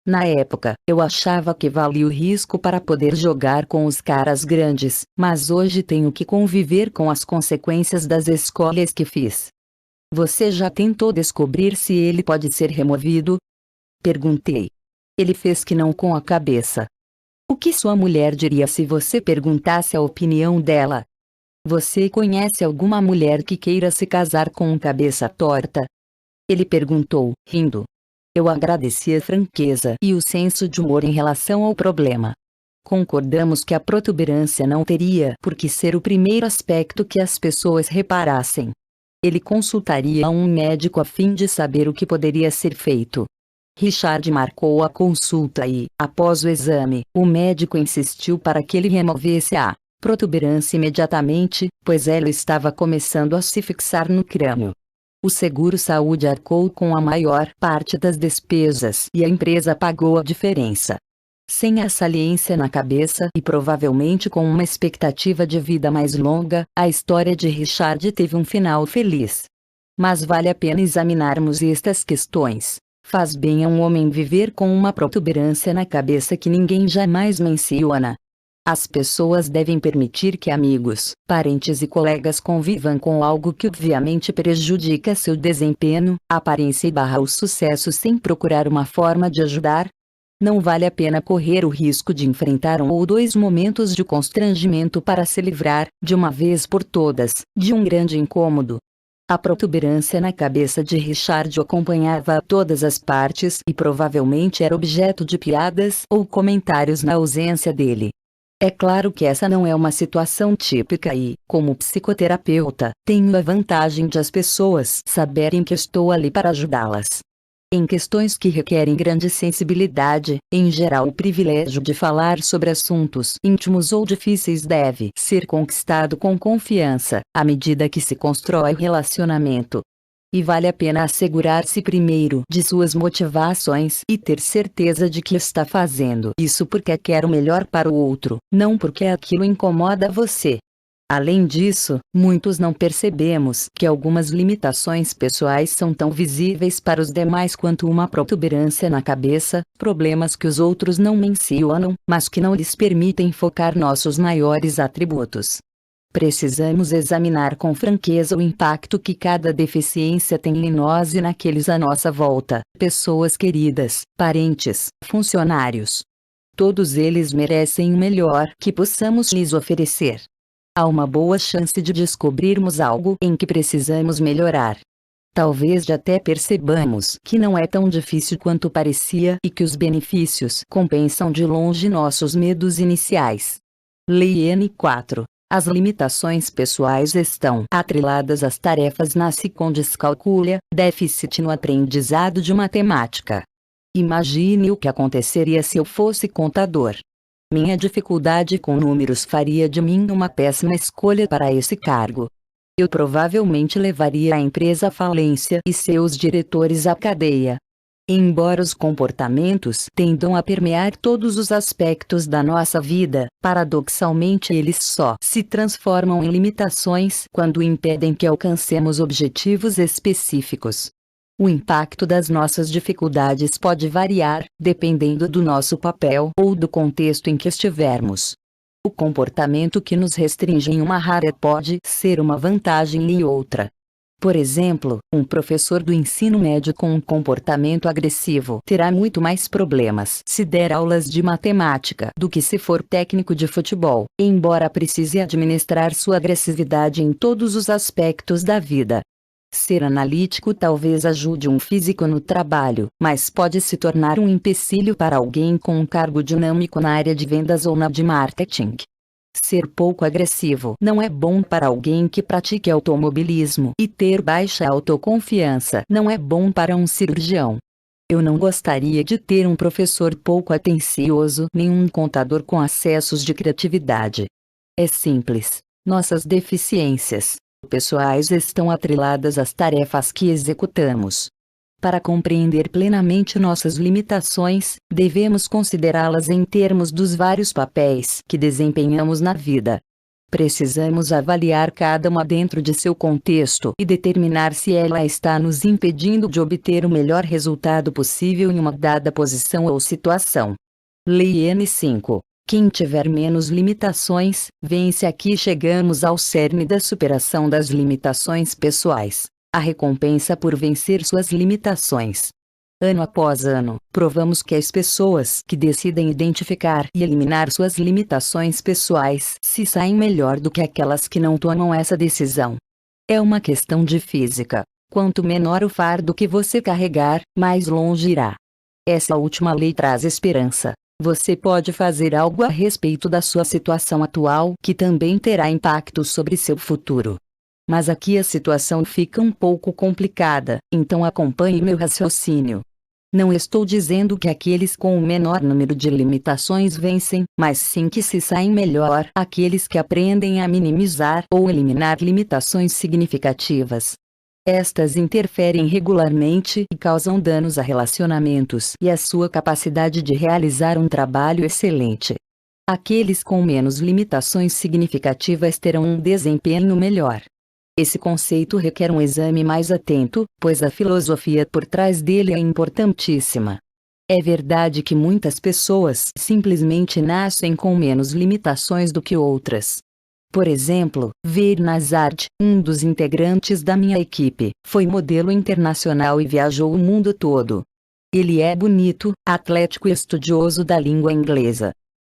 Na época, eu achava que valia o risco para poder jogar com os caras grandes, mas hoje tenho que conviver com as consequências das escolhas que fiz. Você já tentou descobrir se ele pode ser removido? Perguntei. Ele fez que não com a cabeça. O que sua mulher diria se você perguntasse a opinião dela? Você conhece alguma mulher que queira se casar com cabeça torta? Ele perguntou, rindo. Eu agradeci a franqueza e o senso de humor em relação ao problema. Concordamos que a protuberância não teria por que ser o primeiro aspecto que as pessoas reparassem. Ele consultaria um médico a fim de saber o que poderia ser feito. Richard marcou a consulta e, após o exame, o médico insistiu para que ele removesse a protuberância imediatamente, pois ela estava começando a se fixar no crânio. O seguro-saúde arcou com a maior parte das despesas e a empresa pagou a diferença. Sem a saliência na cabeça e provavelmente com uma expectativa de vida mais longa, a história de Richard teve um final feliz. Mas vale a pena examinarmos estas questões. Faz bem a um homem viver com uma protuberância na cabeça que ninguém jamais menciona. As pessoas devem permitir que amigos, parentes e colegas convivam com algo que obviamente prejudica seu desempenho, aparência e o sucesso sem procurar uma forma de ajudar. Não vale a pena correr o risco de enfrentar um ou dois momentos de constrangimento para se livrar, de uma vez por todas, de um grande incômodo. A protuberância na cabeça de Richard acompanhava a todas as partes e provavelmente era objeto de piadas ou comentários na ausência dele. É claro que essa não é uma situação típica e, como psicoterapeuta, tenho a vantagem de as pessoas saberem que estou ali para ajudá-las. Em questões que requerem grande sensibilidade, em geral o privilégio de falar sobre assuntos íntimos ou difíceis deve ser conquistado com confiança, à medida que se constrói o relacionamento. E vale a pena assegurar-se primeiro de suas motivações e ter certeza de que está fazendo isso porque quer o melhor para o outro, não porque aquilo incomoda você. Além disso, muitos não percebemos que algumas limitações pessoais são tão visíveis para os demais quanto uma protuberância na cabeça, problemas que os outros não mencionam, mas que não lhes permitem focar nossos maiores atributos. Precisamos examinar com franqueza o impacto que cada deficiência tem em nós e naqueles à nossa volta, pessoas queridas, parentes, funcionários. Todos eles merecem o melhor que possamos lhes oferecer. Há uma boa chance de descobrirmos algo em que precisamos melhorar. Talvez até percebamos que não é tão difícil quanto parecia e que os benefícios compensam de longe nossos medos iniciais. Lei N4. As limitações pessoais estão atreladas às tarefas nasce com descalculia, déficit no aprendizado de matemática. Imagine o que aconteceria se eu fosse contador. Minha dificuldade com números faria de mim uma péssima escolha para esse cargo. Eu provavelmente levaria a empresa à falência e seus diretores à cadeia. Embora os comportamentos tendam a permear todos os aspectos da nossa vida, paradoxalmente eles só se transformam em limitações quando impedem que alcancemos objetivos específicos. O impacto das nossas dificuldades pode variar, dependendo do nosso papel ou do contexto em que estivermos. O comportamento que nos restringe em uma área pode ser uma vantagem em outra. Por exemplo, um professor do ensino médio com um comportamento agressivo terá muito mais problemas se der aulas de matemática do que se for técnico de futebol, embora precise administrar sua agressividade em todos os aspectos da vida. Ser analítico talvez ajude um físico no trabalho, mas pode se tornar um empecilho para alguém com um cargo dinâmico na área de vendas ou na de marketing. Ser pouco agressivo não é bom para alguém que pratique automobilismo e ter baixa autoconfiança não é bom para um cirurgião. Eu não gostaria de ter um professor pouco atencioso nem um contador com acessos de criatividade. É simples. Nossas deficiências pessoais estão atreladas às tarefas que executamos. Para compreender plenamente nossas limitações, devemos considerá-las em termos dos vários papéis que desempenhamos na vida. Precisamos avaliar cada uma dentro de seu contexto e determinar se ela está nos impedindo de obter o melhor resultado possível em uma dada posição ou situação. Lei N5. Quem tiver menos limitações, vence. Aqui chegamos ao cerne da superação das limitações pessoais. A recompensa por vencer suas limitações. Ano após ano, provamos que as pessoas que decidem identificar e eliminar suas limitações pessoais se saem melhor do que aquelas que não tomam essa decisão. É uma questão de física. Quanto menor o fardo que você carregar, mais longe irá. Essa última lei traz esperança. Você pode fazer algo a respeito da sua situação atual que também terá impacto sobre seu futuro. Mas aqui a situação fica um pouco complicada, então acompanhe meu raciocínio. Não estou dizendo que aqueles com o menor número de limitações vencem, mas sim que se saem melhor aqueles que aprendem a minimizar ou eliminar limitações significativas. Estas interferem regularmente e causam danos a relacionamentos e à sua capacidade de realizar um trabalho excelente. Aqueles com menos limitações significativas terão um desempenho melhor. Esse conceito requer um exame mais atento, pois a filosofia por trás dele é importantíssima. É verdade que muitas pessoas simplesmente nascem com menos limitações do que outras. Por exemplo, Ver Nazard, um dos integrantes da minha equipe, foi modelo internacional e viajou o mundo todo. Ele é bonito, atlético e estudioso da língua inglesa.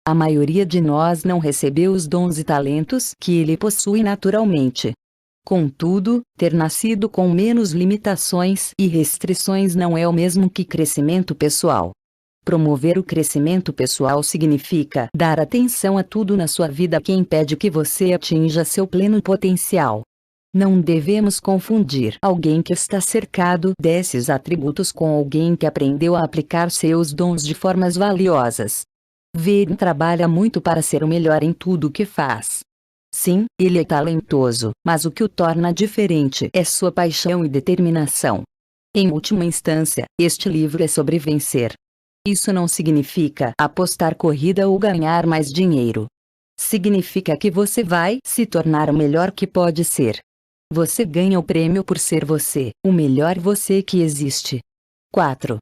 A maioria de nós não recebeu os dons e talentos que ele possui naturalmente. Contudo, ter nascido com menos limitações e restrições não é o mesmo que crescimento pessoal. Promover o crescimento pessoal significa dar atenção a tudo na sua vida que impede que você atinja seu pleno potencial. Não devemos confundir alguém que está cercado desses atributos com alguém que aprendeu a aplicar seus dons de formas valiosas. Ver trabalha muito para ser o melhor em tudo o que faz. Sim, ele é talentoso, mas o que o torna diferente é sua paixão e determinação. Em última instância, este livro é sobre vencer. Isso não significa apostar corrida ou ganhar mais dinheiro. Significa que você vai se tornar o melhor que pode ser. Você ganha o prêmio por ser você, o melhor você que existe. 4.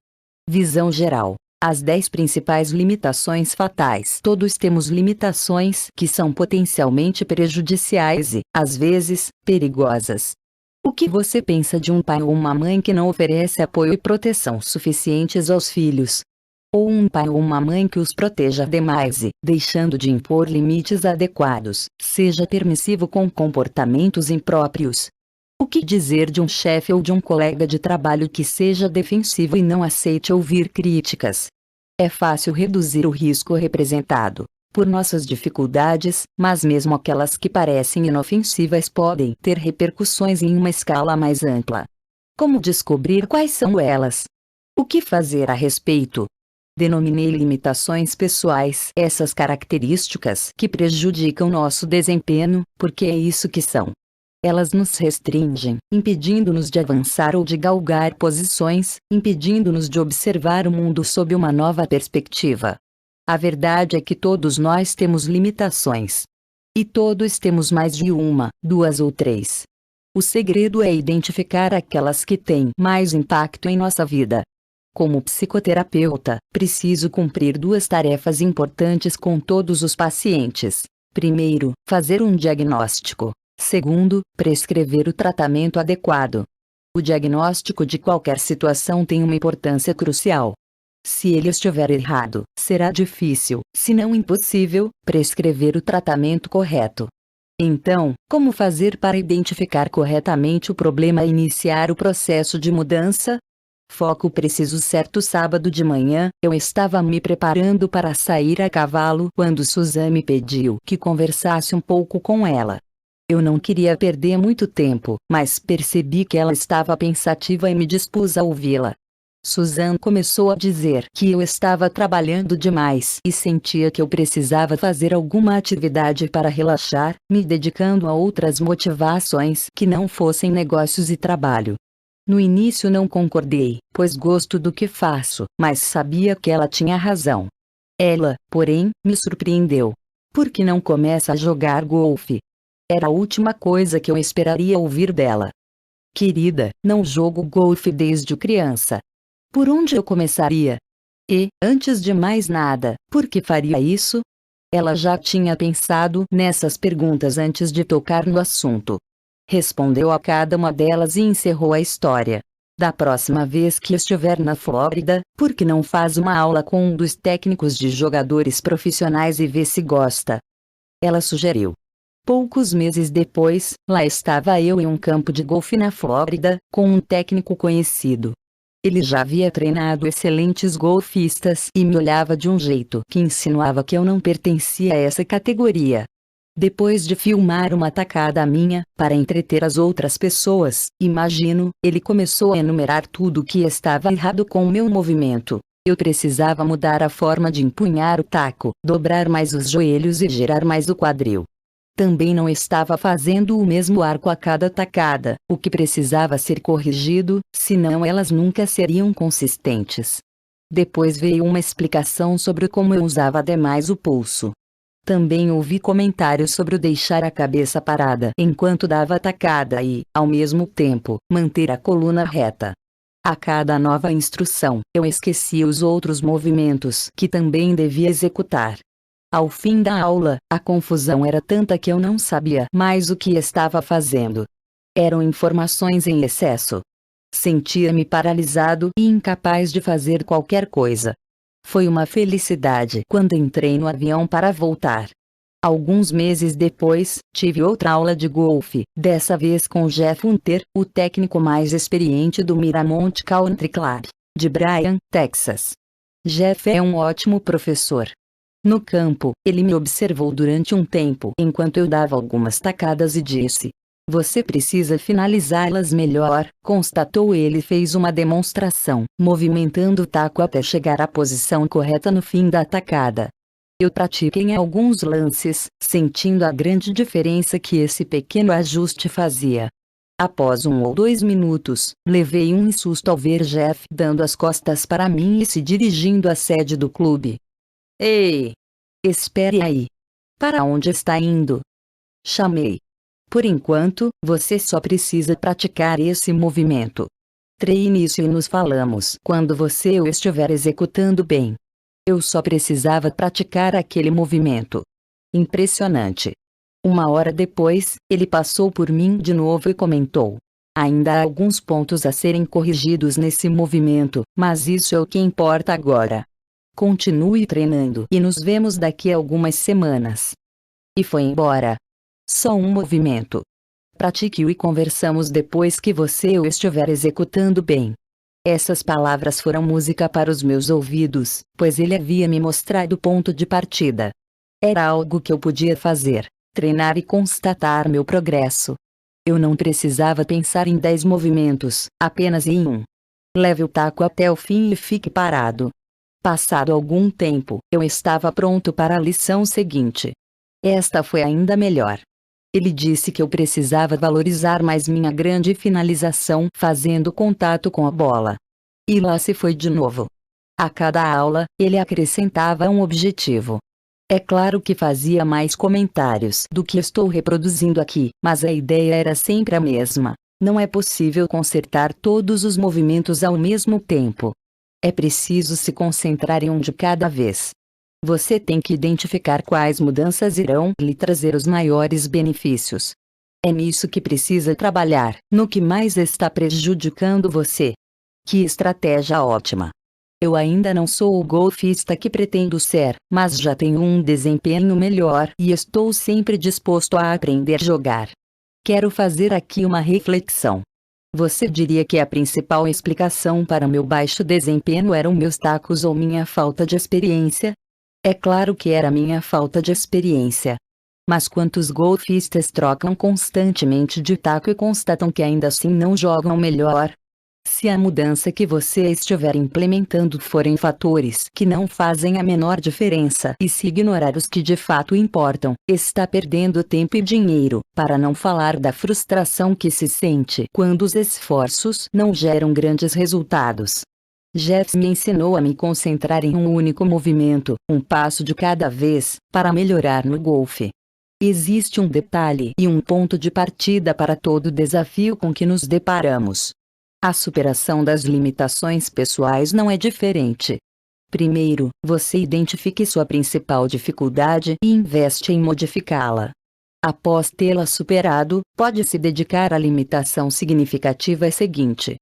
Visão geral. As 10 principais limitações fatais. Todos temos limitações que são potencialmente prejudiciais e, às vezes, perigosas. O que você pensa de um pai ou uma mãe que não oferece apoio e proteção suficientes aos filhos? Ou um pai ou uma mãe que os proteja demais e, deixando de impor limites adequados, seja permissivo com comportamentos impróprios? O que dizer de um chefe ou de um colega de trabalho que seja defensivo e não aceite ouvir críticas? É fácil reduzir o risco representado por nossas dificuldades, mas mesmo aquelas que parecem inofensivas podem ter repercussões em uma escala mais ampla. Como descobrir quais são elas? O que fazer a respeito? Denominei limitações pessoais essas características que prejudicam nosso desempenho, porque é isso que são. Elas nos restringem, impedindo-nos de avançar ou de galgar posições, impedindo-nos de observar o mundo sob uma nova perspectiva. A verdade é que todos nós temos limitações. E todos temos mais de uma, 2 ou 3. O segredo é identificar aquelas que têm mais impacto em nossa vida. Como psicoterapeuta, preciso cumprir 2 tarefas importantes com todos os pacientes. Primeiro, fazer um diagnóstico. Segundo, prescrever o tratamento adequado. O diagnóstico de qualquer situação tem uma importância crucial. Se ele estiver errado, será difícil, se não impossível, prescrever o tratamento correto. Então, como fazer para identificar corretamente o problema e iniciar o processo de mudança? Foco preciso. Certo sábado de manhã, eu estava me preparando para sair a cavalo quando Susan me pediu que conversasse um pouco com ela. Eu não queria perder muito tempo, mas percebi que ela estava pensativa e me dispus a ouvi-la. Susan começou a dizer que eu estava trabalhando demais e sentia que eu precisava fazer alguma atividade para relaxar, me dedicando a outras motivações que não fossem negócios e trabalho. No início não concordei, pois gosto do que faço, mas sabia que ela tinha razão. Ela, porém, me surpreendeu. Por que não começa a jogar golfe? Era a última coisa que eu esperaria ouvir dela. Querida, não jogo golfe desde criança. Por onde eu começaria? E, antes de mais nada, por que faria isso? Ela já tinha pensado nessas perguntas antes de tocar no assunto. Respondeu a cada uma delas e encerrou a história. Da próxima vez que estiver na Flórida, por que não faz uma aula com um dos técnicos de jogadores profissionais e vê se gosta? Ela sugeriu. Poucos meses depois, lá estava eu em um campo de golfe na Flórida, com um técnico conhecido. Ele já havia treinado excelentes golfistas e me olhava de um jeito que insinuava que eu não pertencia a essa categoria. Depois de filmar uma tacada minha, para entreter as outras pessoas, imagino, ele começou a enumerar tudo o que estava errado com o meu movimento. Eu precisava mudar a forma de empunhar o taco, dobrar mais os joelhos e girar mais o quadril. Também não estava fazendo o mesmo arco a cada tacada, o que precisava ser corrigido, senão elas nunca seriam consistentes. Depois veio uma explicação sobre como eu usava demais o pulso. Também ouvi comentários sobre o deixar a cabeça parada enquanto dava a tacada e, ao mesmo tempo, manter a coluna reta. A cada nova instrução, eu esquecia os outros movimentos que também devia executar. Ao fim da aula, a confusão era tanta que eu não sabia mais o que estava fazendo. Eram informações em excesso. Sentia-me paralisado e incapaz de fazer qualquer coisa. Foi uma felicidade quando entrei no avião para voltar. Alguns meses depois, tive outra aula de golfe, dessa vez com Jeff Hunter, o técnico mais experiente do Miramont Country Club, de Bryan, Texas. Jeff é um ótimo professor. No campo, ele me observou durante um tempo enquanto eu dava algumas tacadas e disse: "Você precisa finalizá-las melhor", constatou ele e fez uma demonstração, movimentando o taco até chegar à posição correta no fim da tacada. Eu pratiquei alguns lances, sentindo a grande diferença que esse pequeno ajuste fazia. Após 1 ou 2 minutos, levei um susto ao ver Jeff dando as costas para mim e se dirigindo à sede do clube. "Ei! Espere aí! Para onde está indo?" chamei. "Por enquanto, você só precisa praticar esse movimento. Treine isso e nos falamos quando você o estiver executando bem." Eu só precisava praticar aquele movimento. Impressionante. 1 hora depois, ele passou por mim de novo e comentou: "Ainda há alguns pontos a serem corrigidos nesse movimento, mas isso é o que importa agora. Continue treinando e nos vemos daqui a algumas semanas." E foi embora. Só um movimento. Pratique-o e conversamos depois que você o estiver executando bem. Essas palavras foram música para os meus ouvidos, pois ele havia me mostrado o ponto de partida. Era algo que eu podia fazer, treinar e constatar meu progresso. Eu não precisava pensar em 10 movimentos, apenas em um. Leve o taco até o fim e fique parado. Passado algum tempo, eu estava pronto para a lição seguinte. Esta foi ainda melhor. Ele disse que eu precisava valorizar mais minha grande finalização fazendo contato com a bola. E lá se foi de novo. A cada aula, ele acrescentava um objetivo. É claro que fazia mais comentários do que estou reproduzindo aqui, mas a ideia era sempre a mesma. Não é possível consertar todos os movimentos ao mesmo tempo. É preciso se concentrar em um de cada vez. Você tem que identificar quais mudanças irão lhe trazer os maiores benefícios. É nisso que precisa trabalhar, no que mais está prejudicando você. Que estratégia ótima! Eu ainda não sou o golfista que pretendo ser, mas já tenho um desempenho melhor e estou sempre disposto a aprender a jogar. Quero fazer aqui uma reflexão. Você diria que a principal explicação para meu baixo desempenho eram meus tacos ou minha falta de experiência? É claro que era minha falta de experiência. Mas quantos golfistas trocam constantemente de taco e constatam que ainda assim não jogam melhor? Se a mudança que você estiver implementando forem fatores que não fazem a menor diferença e se ignorar os que de fato importam, está perdendo tempo e dinheiro, para não falar da frustração que se sente quando os esforços não geram grandes resultados. Jeff me ensinou a me concentrar em um único movimento, um passo de cada vez, para melhorar no golfe. Existe um detalhe e um ponto de partida para todo desafio com que nos deparamos. A superação das limitações pessoais não é diferente. Primeiro, você identifique sua principal dificuldade e investe em modificá-la. Após tê-la superado, pode se dedicar à limitação significativa seguinte.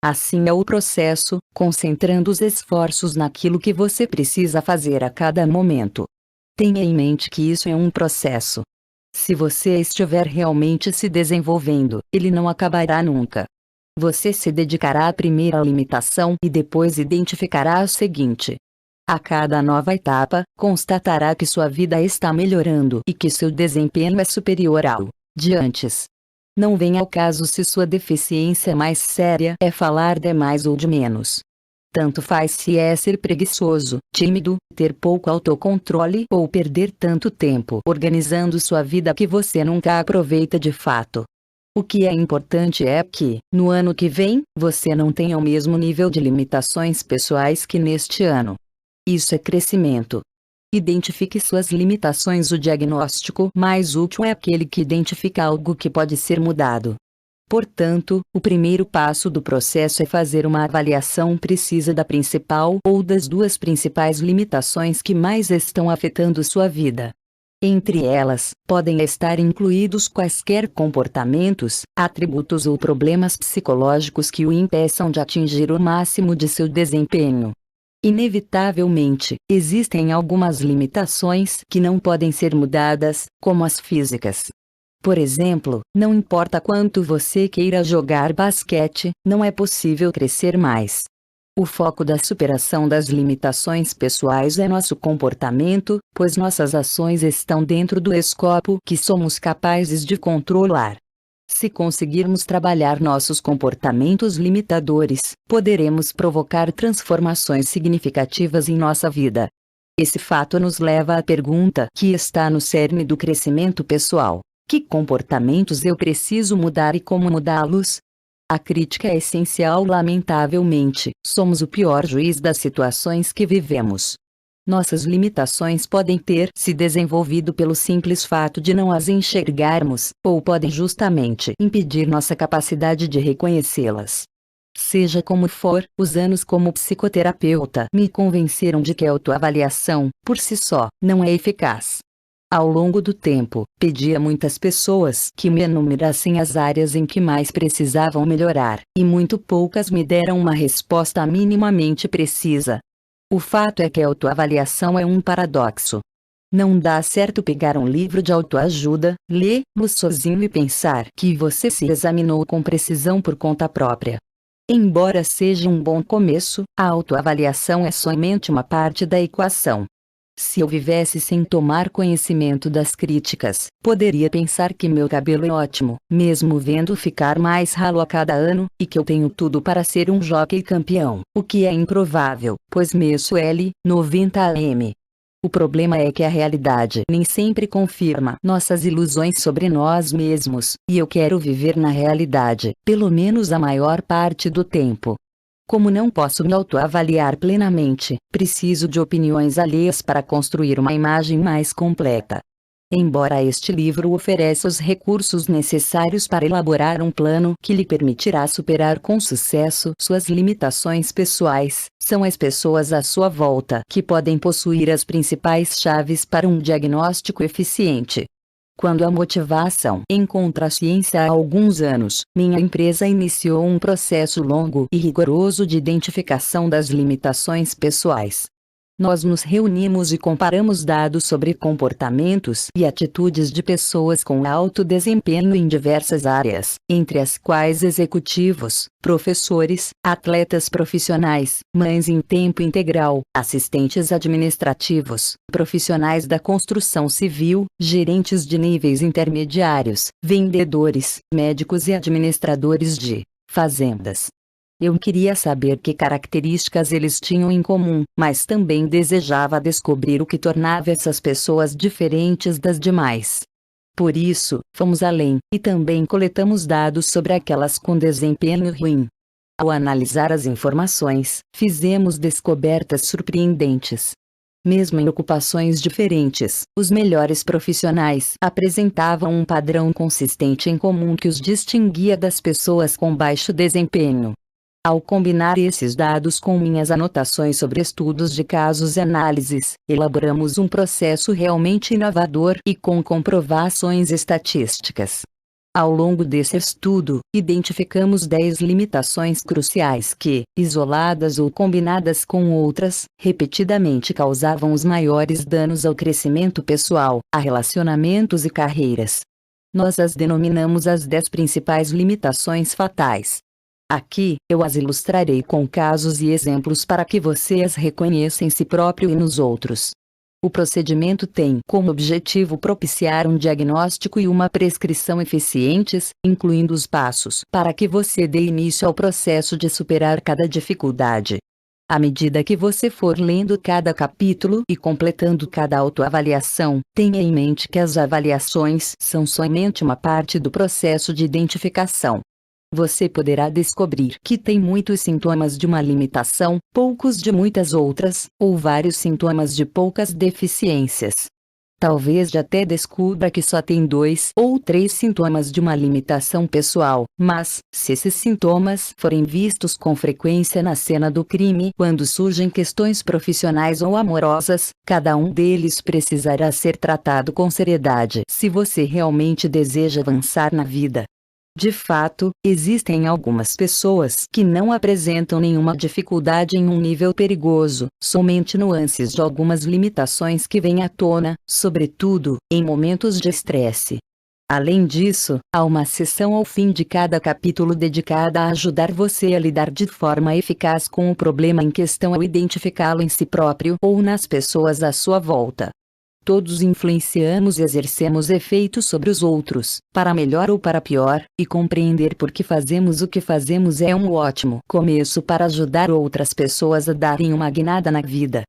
Assim é o processo, concentrando os esforços naquilo que você precisa fazer a cada momento. Tenha em mente que isso é um processo. Se você estiver realmente se desenvolvendo, ele não acabará nunca. Você se dedicará à primeira limitação e depois identificará a seguinte. A cada nova etapa, constatará que sua vida está melhorando e que seu desempenho é superior ao de antes. Não vem ao caso se sua deficiência mais séria é falar demais ou de menos. Tanto faz se é ser preguiçoso, tímido, ter pouco autocontrole ou perder tanto tempo organizando sua vida que você nunca aproveita de fato. O que é importante é que, no ano que vem, você não tenha o mesmo nível de limitações pessoais que neste ano. Isso é crescimento. Identifique suas limitações. O diagnóstico mais útil é aquele que identifica algo que pode ser mudado. Portanto, o primeiro passo do processo é fazer uma avaliação precisa da principal ou das duas principais limitações que mais estão afetando sua vida. Entre elas, podem estar incluídos quaisquer comportamentos, atributos ou problemas psicológicos que o impeçam de atingir o máximo de seu desempenho. Inevitavelmente, existem algumas limitações que não podem ser mudadas, como as físicas. Por exemplo, não importa quanto você queira jogar basquete, não é possível crescer mais. O foco da superação das limitações pessoais é nosso comportamento, pois nossas ações estão dentro do escopo que somos capazes de controlar. Se conseguirmos trabalhar nossos comportamentos limitadores, poderemos provocar transformações significativas em nossa vida. Esse fato nos leva à pergunta que está no cerne do crescimento pessoal: que comportamentos eu preciso mudar e como mudá-los? A crítica é essencial. Lamentavelmente, somos o pior juiz das situações que vivemos. Nossas limitações podem ter se desenvolvido pelo simples fato de não as enxergarmos, ou podem justamente impedir nossa capacidade de reconhecê-las. Seja como for, os anos como psicoterapeuta me convenceram de que a autoavaliação, por si só, não é eficaz. Ao longo do tempo, pedi a muitas pessoas que me enumerassem as áreas em que mais precisavam melhorar, e muito poucas me deram uma resposta minimamente precisa. O fato é que a autoavaliação é um paradoxo. Não dá certo pegar um livro de autoajuda, lê-lo sozinho e pensar que você se examinou com precisão por conta própria. Embora seja um bom começo, a autoavaliação é somente uma parte da equação. Se eu vivesse sem tomar conhecimento das críticas, poderia pensar que meu cabelo é ótimo, mesmo vendo ficar mais ralo a cada ano, e que eu tenho tudo para ser um jockey campeão, o que é improvável, pois meço L, 90 am. O problema é que a realidade nem sempre confirma nossas ilusões sobre nós mesmos, e eu quero viver na realidade, pelo menos a maior parte do tempo. Como não posso me autoavaliar plenamente, preciso de opiniões alheias para construir uma imagem mais completa. Embora este livro ofereça os recursos necessários para elaborar um plano que lhe permitirá superar com sucesso suas limitações pessoais, são as pessoas à sua volta que podem possuir as principais chaves para um diagnóstico eficiente. Quando a motivação encontra a ciência há alguns anos, minha empresa iniciou um processo longo e rigoroso de identificação das limitações pessoais. Nós nos reunimos e comparamos dados sobre comportamentos e atitudes de pessoas com alto desempenho em diversas áreas, entre as quais executivos, professores, atletas profissionais, mães em tempo integral, assistentes administrativos, profissionais da construção civil, gerentes de níveis intermediários, vendedores, médicos e administradores de fazendas. Eu queria saber que características eles tinham em comum, mas também desejava descobrir o que tornava essas pessoas diferentes das demais. Por isso, fomos além, e também coletamos dados sobre aquelas com desempenho ruim. Ao analisar as informações, fizemos descobertas surpreendentes. Mesmo em ocupações diferentes, os melhores profissionais apresentavam um padrão consistente em comum que os distinguia das pessoas com baixo desempenho. Ao combinar esses dados com minhas anotações sobre estudos de casos e análises, elaboramos um processo realmente inovador e com comprovações estatísticas. Ao longo desse estudo, identificamos 10 limitações cruciais que, isoladas ou combinadas com outras, repetidamente causavam os maiores danos ao crescimento pessoal, a relacionamentos e carreiras. Nós as denominamos as 10 principais limitações fatais. Aqui, eu as ilustrarei com casos e exemplos para que você as reconheça em si próprio e nos outros. O procedimento tem como objetivo propiciar um diagnóstico e uma prescrição eficientes, incluindo os passos para que você dê início ao processo de superar cada dificuldade. À medida que você for lendo cada capítulo e completando cada autoavaliação, tenha em mente que as avaliações são somente uma parte do processo de identificação. Você poderá descobrir que tem muitos sintomas de uma limitação, poucos de muitas outras, ou vários sintomas de poucas deficiências. Talvez até descubra que só tem 2 ou 3 sintomas de uma limitação pessoal, mas, se esses sintomas forem vistos com frequência na cena do crime quando surgem questões profissionais ou amorosas, cada um deles precisará ser tratado com seriedade se você realmente deseja avançar na vida. De fato, existem algumas pessoas que não apresentam nenhuma dificuldade em um nível perigoso, somente nuances de algumas limitações que vêm à tona, sobretudo, em momentos de estresse. Além disso, há uma seção ao fim de cada capítulo dedicada a ajudar você a lidar de forma eficaz com o problema em questão ao identificá-lo em si próprio ou nas pessoas à sua volta. Todos influenciamos e exercemos efeito sobre os outros, para melhor ou para pior, e compreender por que fazemos o que fazemos é um ótimo começo para ajudar outras pessoas a darem uma guinada na vida.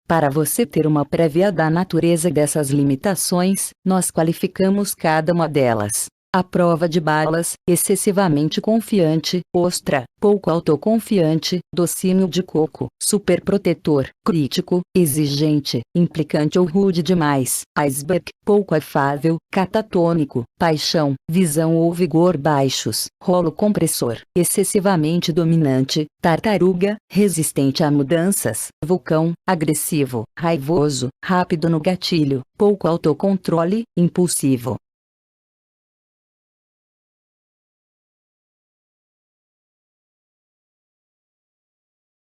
Para você ter uma prévia da natureza dessas limitações, nós qualificamos cada uma delas. A prova de balas, excessivamente confiante, ostra, pouco autoconfiante, docínio de coco, superprotetor, crítico, exigente, implicante ou rude demais, iceberg, pouco afável, catatônico, paixão, visão ou vigor baixos, rolo compressor, excessivamente dominante, tartaruga, resistente a mudanças, vulcão, agressivo, raivoso, rápido no gatilho, pouco autocontrole, impulsivo,